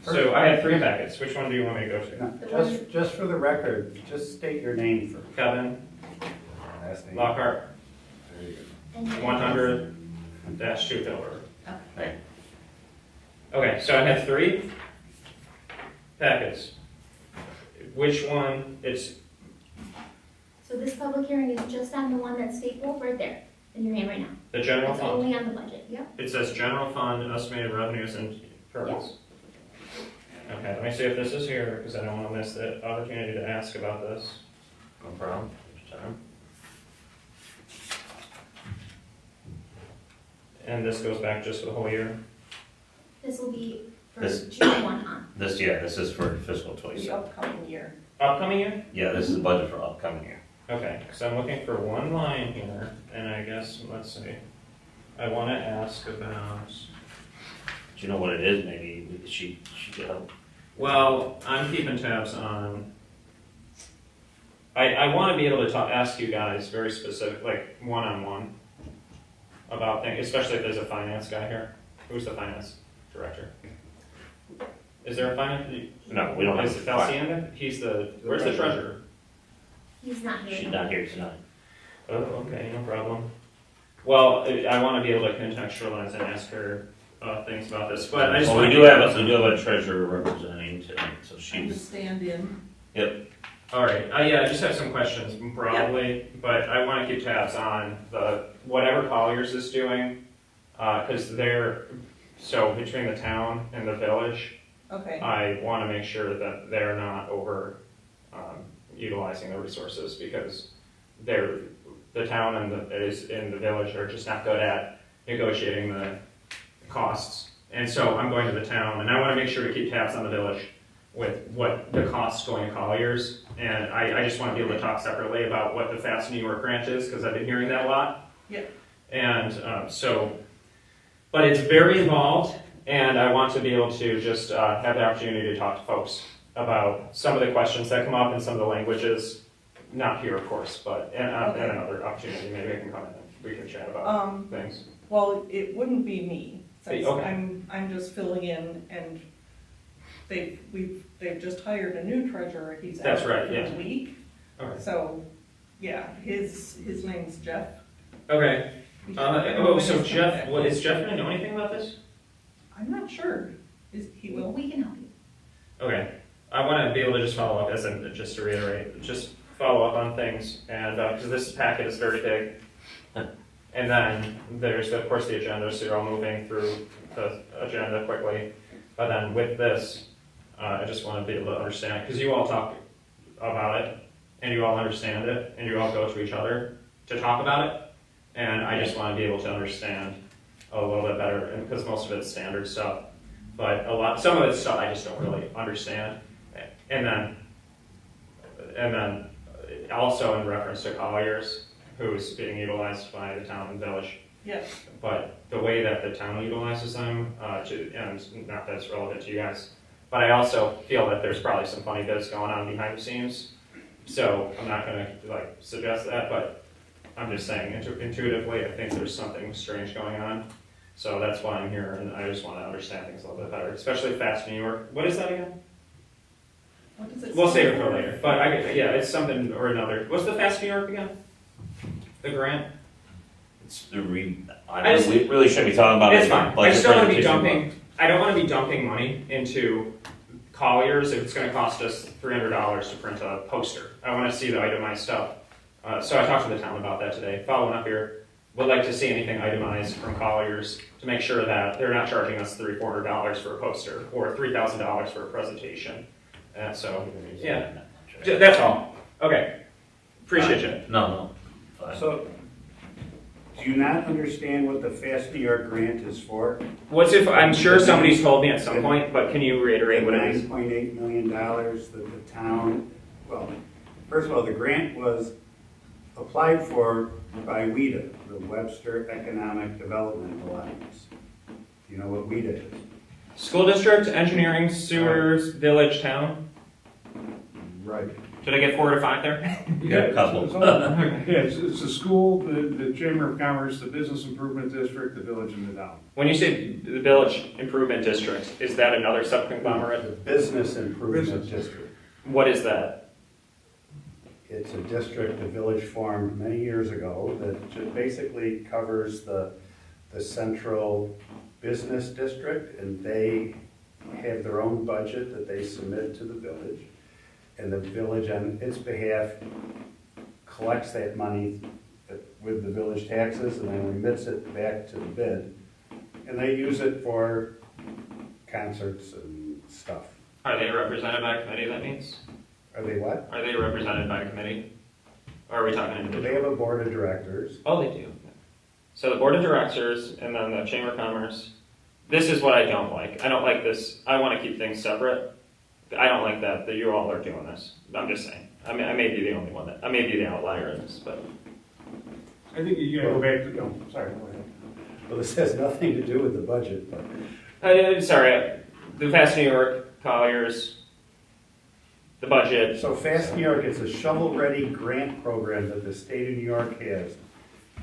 so I had 3 packets, which one do you want me to go to? The one, Just for the record, just state your name first. Kevin Last name. Lockhart, There you go. and then- 100-2 Philbrook. Okay. Okay, so I had 3 packets. Which one is, So this public hearing is just on the one that's stapled right there in your hand right now. the general It's fund? only on the budget, yep. It says general fund, estimated revenues and permits. Okay, let me see if this is here, because I don't want to miss the opportunity to ask about this. No problem. Time. And this goes back just for the whole year? This will be for This- June 1 on. This is for fiscal The 27. upcoming year. Upcoming year? Yeah, this is the budget for upcoming year. Okay, so I'm looking for one line here, and I guess, let's see. I wanna ask about, Do you know what it is? Maybe she could help. well, I'm keeping tabs on. I wanna be able to ask you guys very specific, like, one-on-one about things, especially if there's a finance guy here. Who's the finance director? Is there a finance? No, we don't have. Is it Falcienda? He's where's the treasurer? He's not here. She's not here tonight. Oh, okay, no problem. Well, I want to be able to contextualize and ask her things about this, but I just Well, want we to do have a treasurer representing tonight, so I'm she's. the stand-in. All right, yeah, I just have some questions broadly, but I want to keep tabs on whatever Colliers is doing, because so between the town and the village, Okay. I want to make sure that they're not utilizing the resources, because the town and the village are just not good at negotiating the costs. And so I'm going to the town, and I want to make sure to keep tabs on the village with what the costs going to Colliers. And I just want to be able to talk separately about what the Fast New York grant is, because I've been hearing that a lot. Yep. And but it's very involved, and I want to be able to just have the opportunity to talk to folks about some of the questions that come up and some of the languages, not here, of course, but at another opportunity, maybe I can come in and we can chat about things. Well, it wouldn't be me, since Okay. I'm just filling in, and they've just hired a new treasurer, he's That's out right, for yeah. a week. Okay. So, yeah, his name's Jeff. Okay. He's- So Jeff, is Jeff gonna know anything about this? I'm not sure, he will? We can help you. Okay. I want to be able to just follow up, just to reiterate, just follow up on things, and because this packet is very big. And then there's, of course, the agenda, so you're all moving through the agenda quickly. But then with this, I just want to be able to understand, because you all talk about it, and you all understand it, and you all go to each other to talk about it. And I just want to be able to understand a little bit better, and because most of it's standard stuff. But some of it's stuff I just don't really understand. And then also in reference to Colliers, who's being utilized by the town and village. Yes. But the way that the town utilizes them, and not that it's relevant to you guys, but I also feel that there's probably some funny bits going on behind the scenes. So I'm not gonna suggest that, but I'm just saying intuitively, I think there's something strange going on. So that's why I'm here, and I just want to understand things a little bit better, especially Fast New York. What is that again? What does it We'll say save it for later, but it's something or another. What's the Fast New York again? The grant? It's the we just- really shouldn't be talking about it. It's fine. I Budget just don't want to be presentation, dumping, I don't want to be dumping money into Colliers if it's going to cost us $300 to print a poster. I want to see the itemized stuff. So I talked to the town about that today. Following up here, would like to see anything itemized from Colliers to make sure that they're not charging us $300-400 for a poster or $3,000 for a presentation. And so, yeah, that's all. Okay, appreciate you. No, fine. So, do you not understand what the Fast New York grant is for? I'm sure somebody's told me at some point, but can you reiterate what it is? $9.8 million that the town, well, first of all, the grant was applied for by WEDA, the Webster Economic Development Alliance. Do you know what WEDA is? School district, engineering, sewers, village, town. Right. Did I get 4 to 5 there? You got a couple. It's the school, the Chamber of Commerce, the Business Improvement District, the village, and the town. When you say the village improvement district, is that another The subconglomerate? Business Improvement District. What is that? It's a district the village formed many years ago that basically covers the central business district, and they have their own budget that they submit to the village. And the village, on its behalf, collects that money with the village taxes and then remits it back to the bid. And they use it for concerts and stuff. Are they represented by a committee, that means? Are they what? Are they represented by a committee? Or are we talking They individual? have a board of directors. Oh, they do. So the board of directors and then the chamber of commerce. This is what I don't like. I don't like this. I want to keep things separate. I don't like that you all are doing this. I'm just saying. I mean, I may be the only one I may be the outlier in this, but. I think you gotta go back to, no, sorry, go ahead. Well, this has nothing to do with the budget, but Sorry, the Fast New York, Colliers, the budget. so Fast New York is a shovel-ready grant program that the state of New York has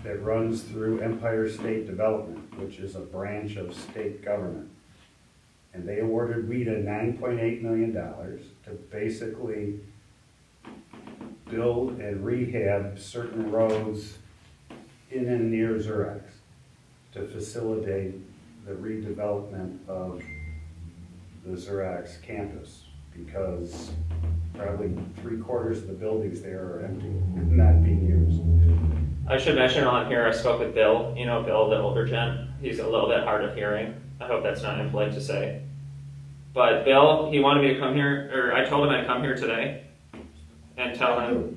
that runs through Empire State Development, which is a branch of state government. And they awarded WIDA $9.8 million to basically build and rehab certain roads in and near Xerox to facilitate the redevelopment of the Xerox campus, because probably 3/4 of the buildings there are empty, not being used. I should mention on here, I spoke with Bill, you know Bill, the older gent. He's a little bit hard of hearing. I hope that's not impolite to say. But Bill, he wanted me to come here, or I told him I'd come here today and tell him,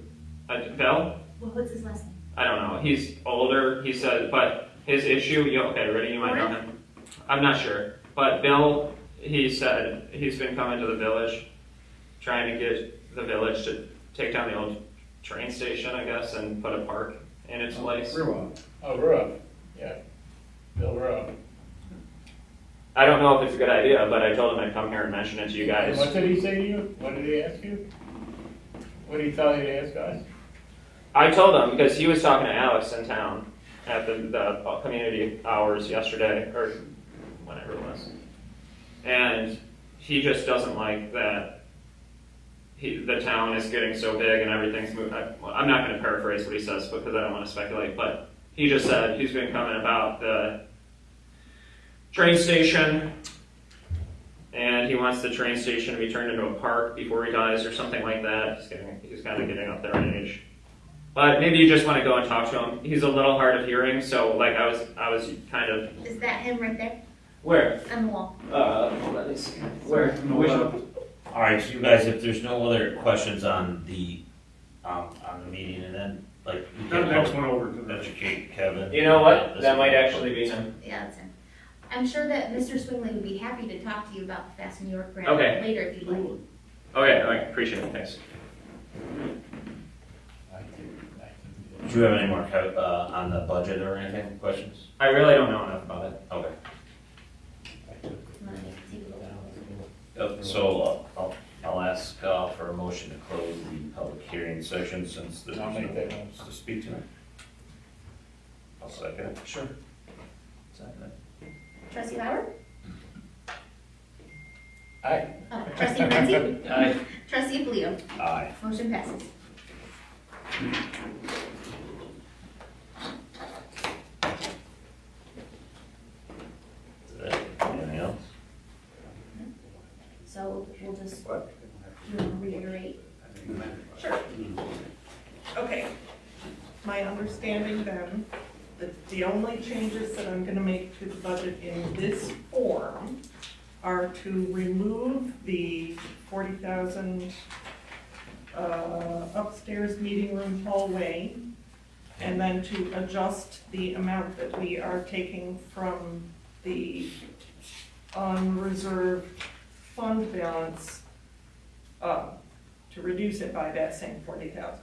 Bill? Well, what's his last name? I don't know, he's older, he said, but his issue, okay, ready, you might know him. I'm not sure, but Bill, he said he's been coming to the village, trying to get the village to take down the old train station, I guess, and put a park in its place. Oh, Rupp, yeah, Bill Rupp. I don't know if it's a good idea, but I told him I'd come here and mention it to you guys. What did he say to you? What did he ask you? What did he tell you to ask us? I told him, because he was talking to Alex in town at the community hours yesterday, or whenever it was. And he just doesn't like that the town is getting so big and everything's moving. I'm not going to paraphrase what he says because I don't want to speculate, but he just said he's been coming about the train station and he wants the train station to be turned into a park before he dies or something like that. He's kind of getting up there in age. But maybe you just want to go and talk to him. He's a little hard of hearing, so like I was kind of. Is that him right there Where? on the wall? Let me see. Where? Which one? All right, so you guys, if there's no other questions on the meeting, and then, like, you The can next one over to the. educate Kevin. You know what? This That might one. actually be him. Yeah, that's him. I'm sure that Mr. Swingley would be happy to talk to you about the Fast New York grant Okay. later if you'd like. Okay, I appreciate it. Thanks. Do you have any more, on the budget or anything, questions? I really don't know enough about it. Okay. I'm gonna take a look. So I'll ask for a motion to close the public hearing session since there's I'll make that no motion. to speak tonight. I'll second it. Sure. Trustee Lauer? Aye. Trustee Menzie? Aye. Trustee Polito? Aye. Motion passes. Anything else? So we'll just, What? you want to reiterate? Sure. Okay. My understanding then, that the only changes that I'm gonna make to the budget in this form are to remove the 40,000 upstairs meeting room hallway, and then to adjust the amount that we are taking from the unreserved fund balance to reduce it by that same 40,000.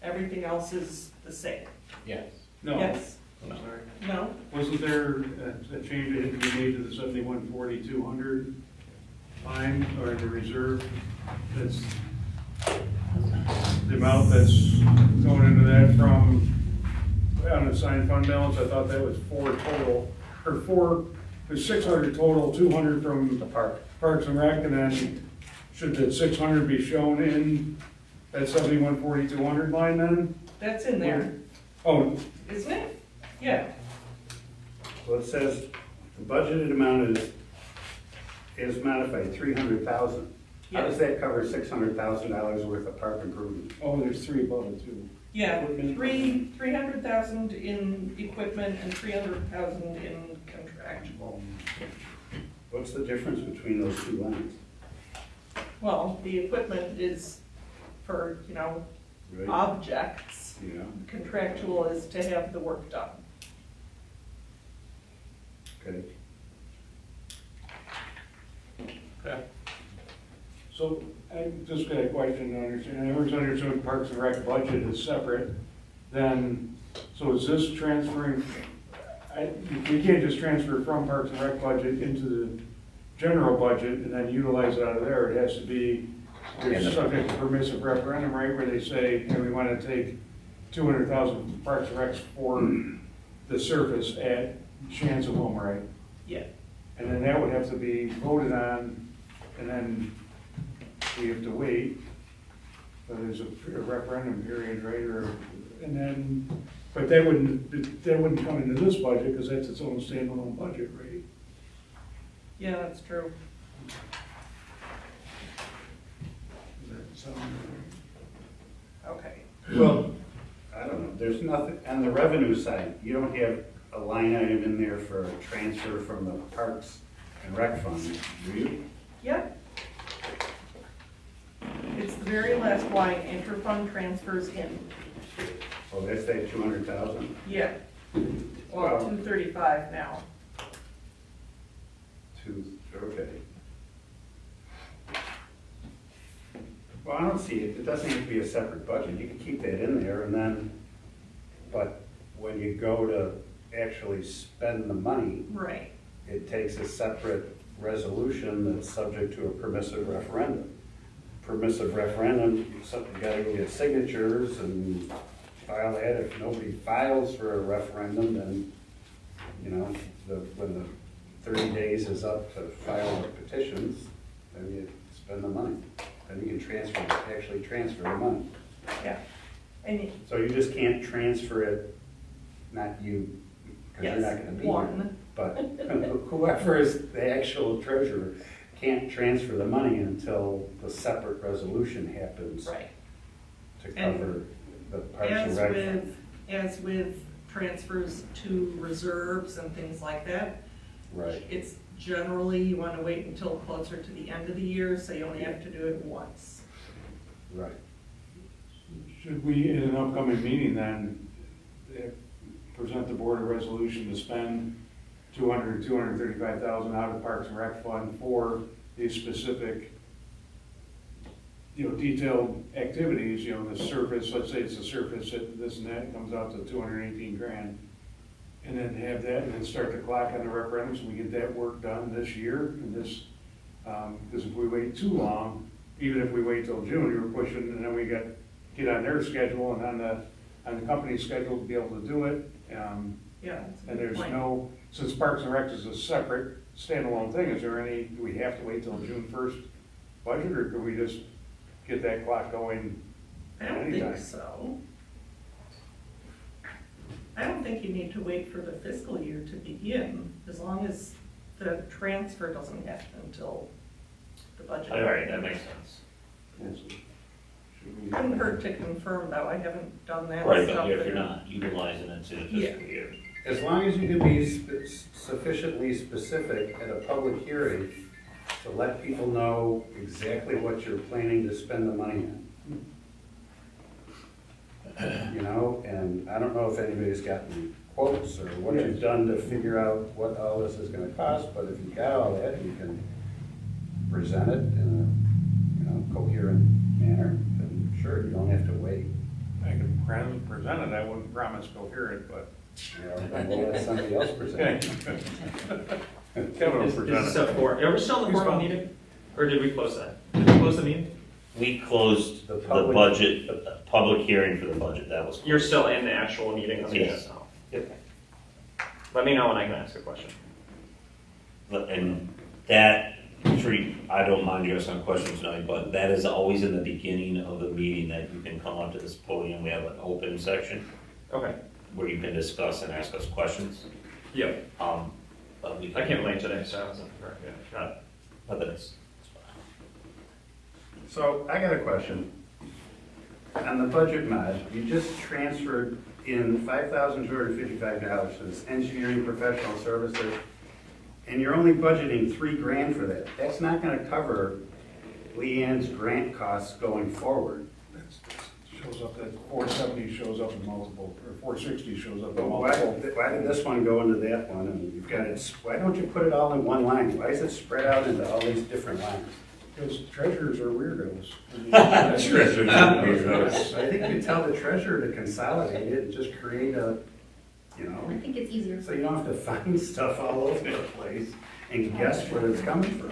Everything else is the same. Yes. No, Yes? I'm sorry. No? Wasn't there a change that had to be made to the 71,200 line or the reserve? That's the amount that's going into that from unassigned fund balance. I thought that was 4 total, or 4, there's 600 total, 200 from The park. Parks and Rec, and then should that 600 be shown in that 71,200 line then? That's in there, Oh, isn't it? Yeah. Well, it says the budgeted amount is modified, 300,000. How does that cover $600,000 worth of park improvement? oh, there's 3 above it too. Yeah, 300,000 in equipment and 300,000 in contractual. What's the difference between those two lines? Well, the equipment is for, Right? objects. Yeah. Contractual is to have the work done. Okay. Okay. So, I just got a question to understand, I always understood Parks and Rec budget is separate, then, so is this transferring, we can't just transfer from Parks and Rec budget into the general budget and then utilize it out of there, it has to be, there's subject to permissive referendum, right, where they say, hey, we wanna take 200,000 Parks and Recs for the surface at Shanzalum, right? Yeah. And then that would have to be voted on, and then we have to wait. So there's a referendum period, right, or, and then, but that wouldn't come into this budget, because that's its own standalone budget, right? Yeah, that's true. Does that sound Okay. Well, I don't know, there's nothing, on the revenue side, you don't have a line item in there for a transfer from the Parks and Rec Fund, do you? Yep. It's the very last line, interfund transfers in. Oh, that's that 200,000? Yeah. Well, 235 now. Okay. Well, I don't see it, it doesn't have to be a separate budget, you can keep that in there and then, but when you go to actually spend the money, Right. it takes a separate resolution that's subject to a permissive referendum. Permissive referendum, you gotta go get signatures and file that. If nobody files for a referendum, then, you know, when the 30 days is up to file the petitions, then you spend the money. Then you can actually transfer the money. Yeah. And So you just can't transfer it, not you, because you're not gonna be here. one. But whoever is the actual treasurer can't transfer the money until the separate resolution happens Right. to cover the Parks and As Rec. with, as with transfers to reserves and things like that, Right, it's generally, you want to wait until closer to the end of the year, so you only have to do it once. right. Should we, in an upcoming meeting then, present the board a resolution to spend 235,000 out of Parks and Rec Fund for these specific, detailed activities, the surface, let's say it's the surface, this and that, comes out to 218 grand. And then have that, and then start the clock on the referendum, so we get that work done this year, and this, because if we wait too long, even if we wait till June, you're pushing, and then we get on their schedule and on the company's schedule to be able to do it. Yeah. that's a And good there's point. no, since Parks and Rec is a separate standalone thing, is there any, do we have to wait till June 1st budget, or could we just get that clock going I don't anytime? think so. I don't think you need to wait for the fiscal year to begin, as long as the transfer doesn't happen until the budget. All right, that makes sense. Yes. Should we- Couldn't hurt to confirm, though, I haven't done that Right, stuff. but if you're not utilizing it to the fiscal year. As long as you can be sufficiently specific at a public hearing to let people know exactly what you're planning to spend the money on. And I don't know if anybody's gotten quotes or what you've done to figure out what all this is gonna cost, but if you've got all that, you can present it in a coherent manner, and sure, you don't have to wait. I can present it, I wouldn't promise coherent, but. We'll let somebody else present it. Kevin will Is present this it. a four, are we still in the He's formal fine. meeting? Or did we close that? Did we close the meeting? We closed The the public- budget, public hearing for the budget, that was. closed. You're still in the actual meeting of the Yes. now. Yep. Let me know when I can ask a question. And that, I don't mind you asking questions tonight, but that is always in the beginning of the meeting that you can come up to this podium. We have an open section Okay. where you can discuss and ask us questions. Yep. But we I came late today, so I wasn't prepared. Yeah, got it. But that's, So I got a question. On the budget mod, you just transferred in $5,255 for this engineering professional services, and you're only budgeting $3,000 for that. That's not gonna cover Leanne's grant costs going forward. Shows shows up, that 470 shows up in multiple, or 460 shows up But in why, multiple. why did this one go into that one, and you've got it, why don't you put it all in one line? Why is it spread out into all these different lines? Because treasurers are weirdos. Treasurers are weirdos. I think you tell the treasurer to consolidate it and just create a, you I know, think it's easier. so you don't have to find stuff all over the place and guess where it's coming from.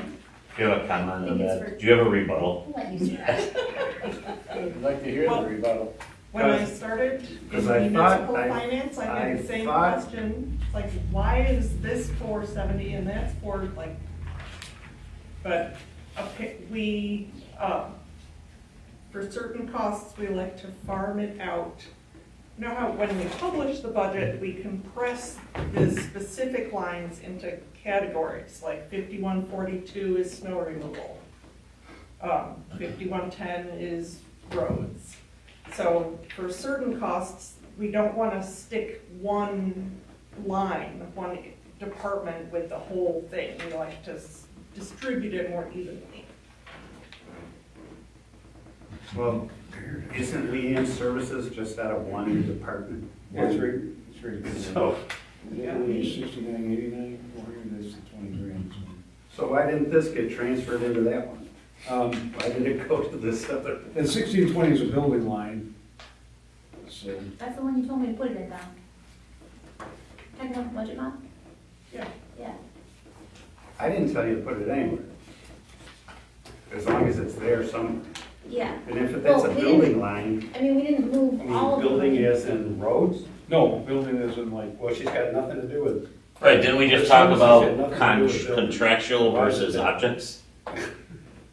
Do you have a comment I on think it's that? for- Do you have a rebuttal? I'll let you do that. I'd like to hear Well- the rebuttal. When I started in 'Cause I municipal thought- finance, I had the I same thought- question, it's like, why is this 470 and that's like, but we, for certain costs, we like to farm it out. You know how when we publish the budget, we compress the specific lines into categories, like 5142 is snow removal. 5110 is roads. So for certain costs, we don't want to stick one line, one department with the whole thing. We like to distribute it more evenly. Well, isn't Leanne Services just out of one department? It's right, it's right. here. So, Yeah. 6989, over here, that's the 20 grand. so why didn't this get transferred into that one? Um, Why did it go to this other? and 1620 is a building line, so. That's the one you told me to put it in, Don. Talking about the budget, Mom? Yeah. Yeah. I didn't tell you to put it anywhere. As long as it's there somewhere. Yeah. And if that's a Well, we building line, I mean, we didn't move I all mean, of the building money. as in roads, No, building isn't like, well, she's got nothing to do with, Right, didn't we just As talk long as about it's got nothing to do with building. contractual versus objects?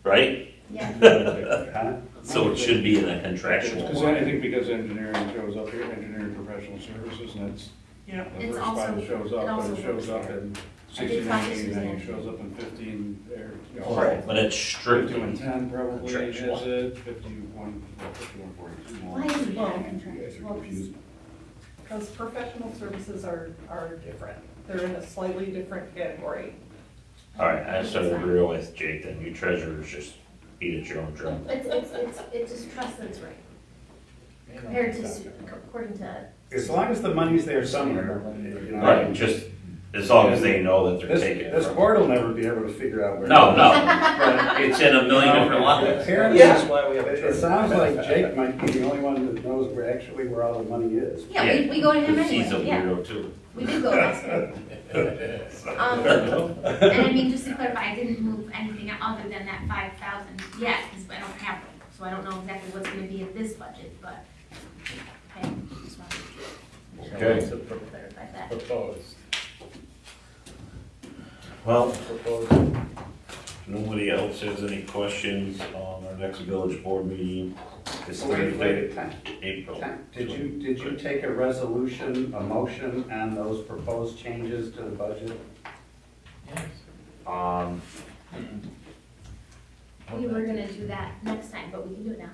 Right? Yeah. huh? So it should be in a contractual because one. I think because engineering shows up here, engineering professional services, and that's Yeah. the It's first spot also- it shows it up, also but it shows works up there. in I did find this 6989, it was shows up in 15, there, you know. Right, but it's 51, strictly, 10 probably is Contractual. it, 51, 5142. Why is it Well, not You guys contract? are Well, confused. Because professional services are different. They're in a slightly different category. alright, I sort of agree with Jake then, you treasurers just eat at your own drum. It's just trust that it's right. Compared to, according to, As long as the money's there somewhere, you know. Right, just as long as they know that they're This, taking it this from. board will never be able to figure out where. No, no, but it's in a million different lines. Apparently, This is why we have a it treasurer. sounds like Jake might be the only one that knows where all the money is. yeah, we go to him Because he's a anyway, yeah. weirdo too. We did go last year. And I mean, just to clarify, I didn't move anything other than that 5,000 yet, because I don't have it. So I don't know exactly what's gonna be in this budget, but, okay, just wanted Okay. to clarify that. Proposed. Well, Proposed. nobody else has any questions on our next village board meeting. It's Thursday, April. Did you take a resolution, a motion on those proposed changes to the budget? Yes. We were gonna do that next time, but we can do it now.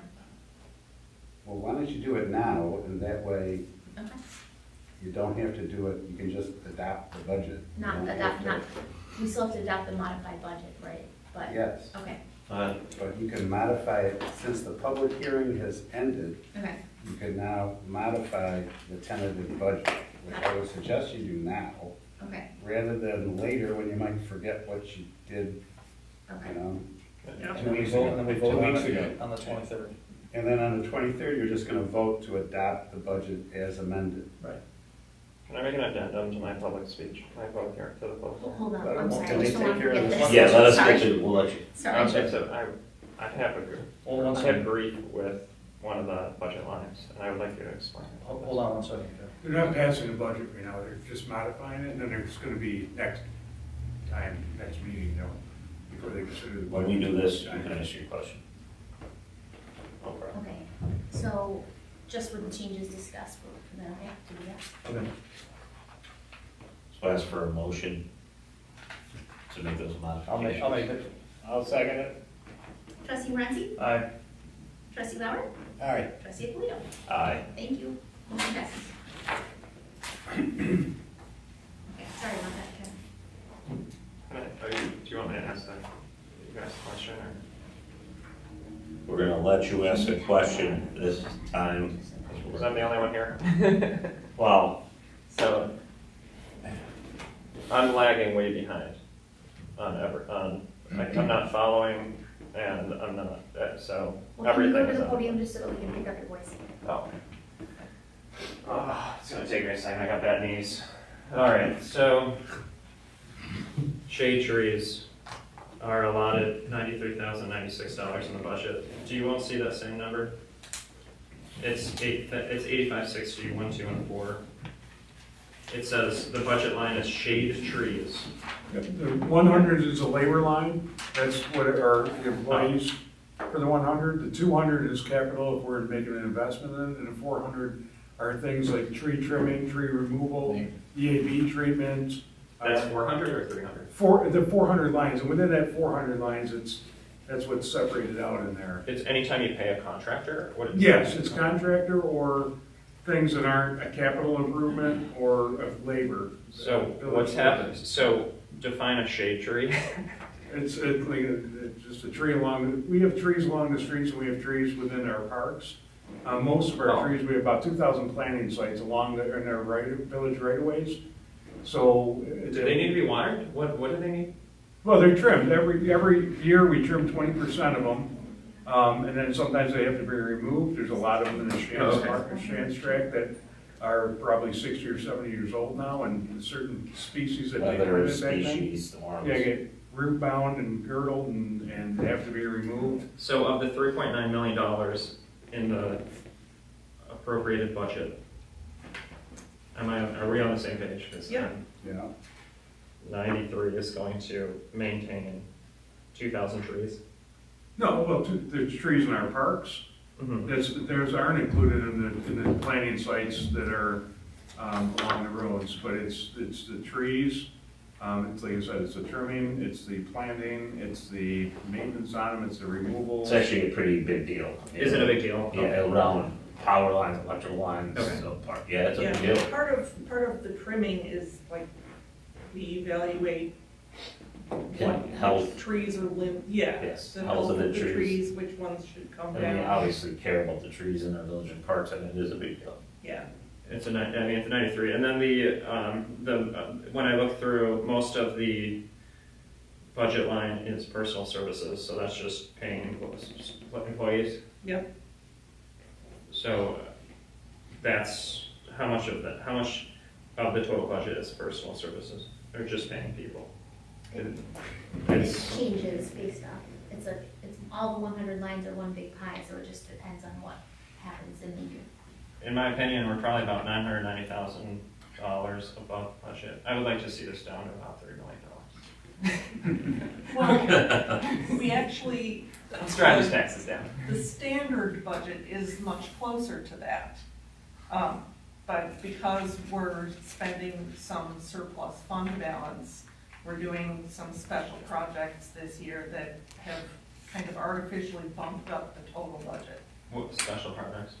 Well, why don't you do it now, and that way Okay. you don't have to do it, you can just adopt the budget. You Not don't adopt, have not, to- we still have to adopt the modified budget, right? But, Yes, okay, but you can modify it, since the public hearing has ended, okay, you can now modify the tentative budget, which I would suggest you do now, okay, rather than later when you might forget what you did, you okay. know? Yeah. And then we vote on 2 weeks it ago. on the 23rd. And then on the 23rd, you're just gonna vote to adopt the budget as amended. Can I make an addendum to my public speech, my public hearing, to the public? Hold on, But I'm sorry, can I they just don't take wanna care of forget this this. one? Yeah, let us Sorry. get to, we'll let you. Sorry. Okay, so I have a, Hold on one I second. have grief with one of the budget lines, and I would like you to explain it. Hold on one second, Jeff. They're not passing the budget right now, they're just modifying it, and then there's gonna be next meeting, you know, before they consider the budget. When we do this, you can ask your question. No problem. Okay, so just with the changes discussed, we're gonna have to do that. Okay. So ask for a motion to make those modifications. I'll make it. I'll second it. Trustee Renzi, Aye. trustee Lauer, All right. trustee Polito. Aye. Thank you. Motion passes. Okay, sorry about that, Ken. Do you want me to ask that, you guys a question, or? We're gonna let let you ask a question this time. Because I'm the only one here. Wow, So, I'm lagging way behind I'm not following, and I'm not, so, Well, can you everything go to is the on. podium just so that we can pick up your voice? Oh. It's gonna take me a second, I got bad knees. Alright, so, shade trees are allotted $93,096 in the budget. Do you all see that same number? It's 8560, 1, 2, and 4. It says the budget line is shade trees. The 100 is a labor line, that's what our employees for the 100. The 200 is capital if we're making an investment in it, and the 400 are things like tree trimming, tree removal, EAB treatment. That's 400 or 300? The 400 lines, and within that 400 lines, that's what's separated out in there. It's anytime you pay a contractor? What is Yes, it's contractor or things that aren't a capital improvement or of labor. So what's happened? So define a shade tree. It's just a tree we have trees along the streets and we have trees within our parks. Most of our trees, we have about 2,000 planting sites in our village right of ways. So. Do they need to be watered? What do they need? Well, they're trimmed. Every year we trim 20% of them. And then sometimes they have to be removed. There's a lot of them in the Shands tract that are probably 60 or 70 years old now, and certain species that they other planted back then. species, the worms. Yeah, get root bound and girdled and they have to be removed. So of the $3.9 million in the appropriated budget, are we on the same page? 'Cause Yeah. Yeah. 93 is going to maintain 2,000 trees. No, well, there's trees in our parks. Theirs aren't included in the planting sites that are along the roads, but it's the trees. It's like I said, it's the trimming, it's the planting, it's the maintenance on them, it's the removal. It's actually a pretty big deal. Is it a big deal? Yeah, around power lines, electrical lines, Okay. so yeah, it's a big deal. Part of the trimming is like, we evaluate what Health. trees are Yes, the health health of the of the trees. trees, which ones should come And we down. obviously care about the trees in our village and parks, and it is a big deal. Yeah, It's a 93, and then when I look through, most of the budget line is personal services, so that's just paying employees. Yep. So that's how much of the total budget is personal services, or just paying people? It It's changes based off, it's all the 100 lines are one big pie, so it just depends on what happens in the year. In my opinion, we're probably about $990,000 above budget. I would like to see this down to about $3 million. Well, we actually. Let's drive these taxes down. The standard budget is much closer to that. But because we're spending some surplus fund balance, we're doing some special projects this year that have kind of artificially bumped up the total budget. What special projects?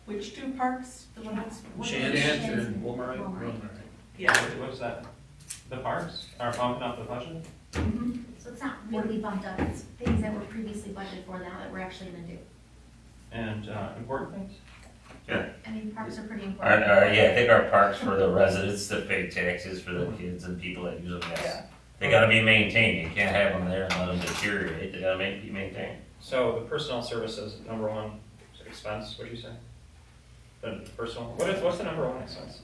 Which two parks? The ones? Shands and Wilmer. Yeah. What is that? The parks are bumping up the budget? Mhm. So it's not really bumped up, it's things that were previously budgeted for now that we're actually gonna do. And important things? I mean, parks are pretty important. Yeah, I think our parks for the residents that pay taxes for the kids and people that use them, yes. Yeah. They gotta be maintained, you can't have them there and let them deteriorate, they gotta be maintained. So the personnel services, number one expense, what'd you say? The personal, what's the number one expense?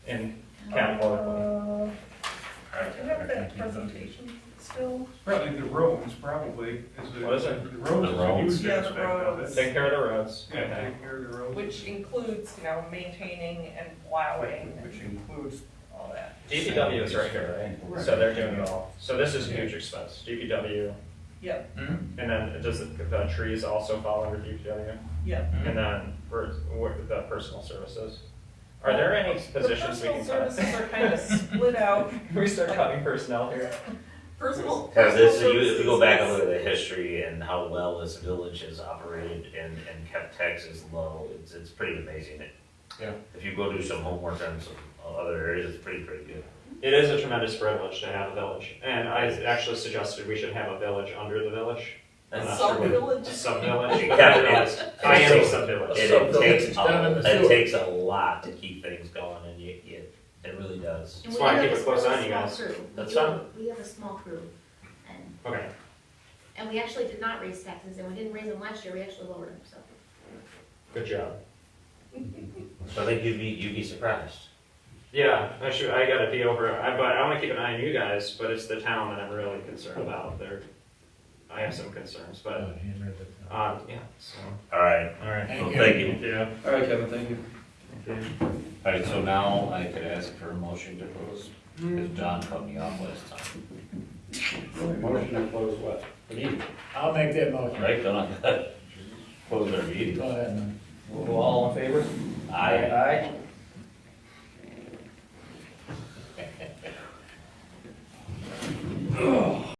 In categorically? do you have that presentation still? Probably the roads, probably. What is it? The roads is a huge Yeah, the aspect of roads. it. Take care of the roads. Yeah, Okay. take care of the roads. Which includes, maintaining and plowing, which includes all that. DPW is right here, right? So they're doing it all. So this is a huge expense, DPW. Yep, And then does the trees also fall under DPW? yep. And then for the personal services? Are there any positions we can The personal cut? services are kind of split out. Can we start cutting personnel here? Personal. Because personal if you go back and services look at the history and how well this village has operated and kept taxes low, it's pretty amazing. Yeah. If you go do some homework on some other areas, it's pretty good. It is a tremendous privilege to have a village, and I actually suggested we should have a village under the village, That's Sub-village. Sub-village. Yeah, it is. I am a sub-village. It takes a lot to keep things going, and it really does. And That's we why I have keep a a close small eye on you guys. crew. That's We do- fine. We have a small crew, and, Okay, and we actually did not raise taxes, and we didn't raise them last year, we actually lowered them, so. good job. So I think you'd be surprised. Yeah, I gotta be over, but I wanna keep an eye on you guys, but it's the town that I'm really concerned about. I have some concerns, but, yeah, so. All right. All right. Well, thank you. Yeah. All right, Kevin, thank you. All right, so now I could ask for a motion to close, because John cut me off last time. Motion to close what? I'll make that motion. Right, don't I? Close our meeting. Go ahead, man. All in favor? Aye. Aye.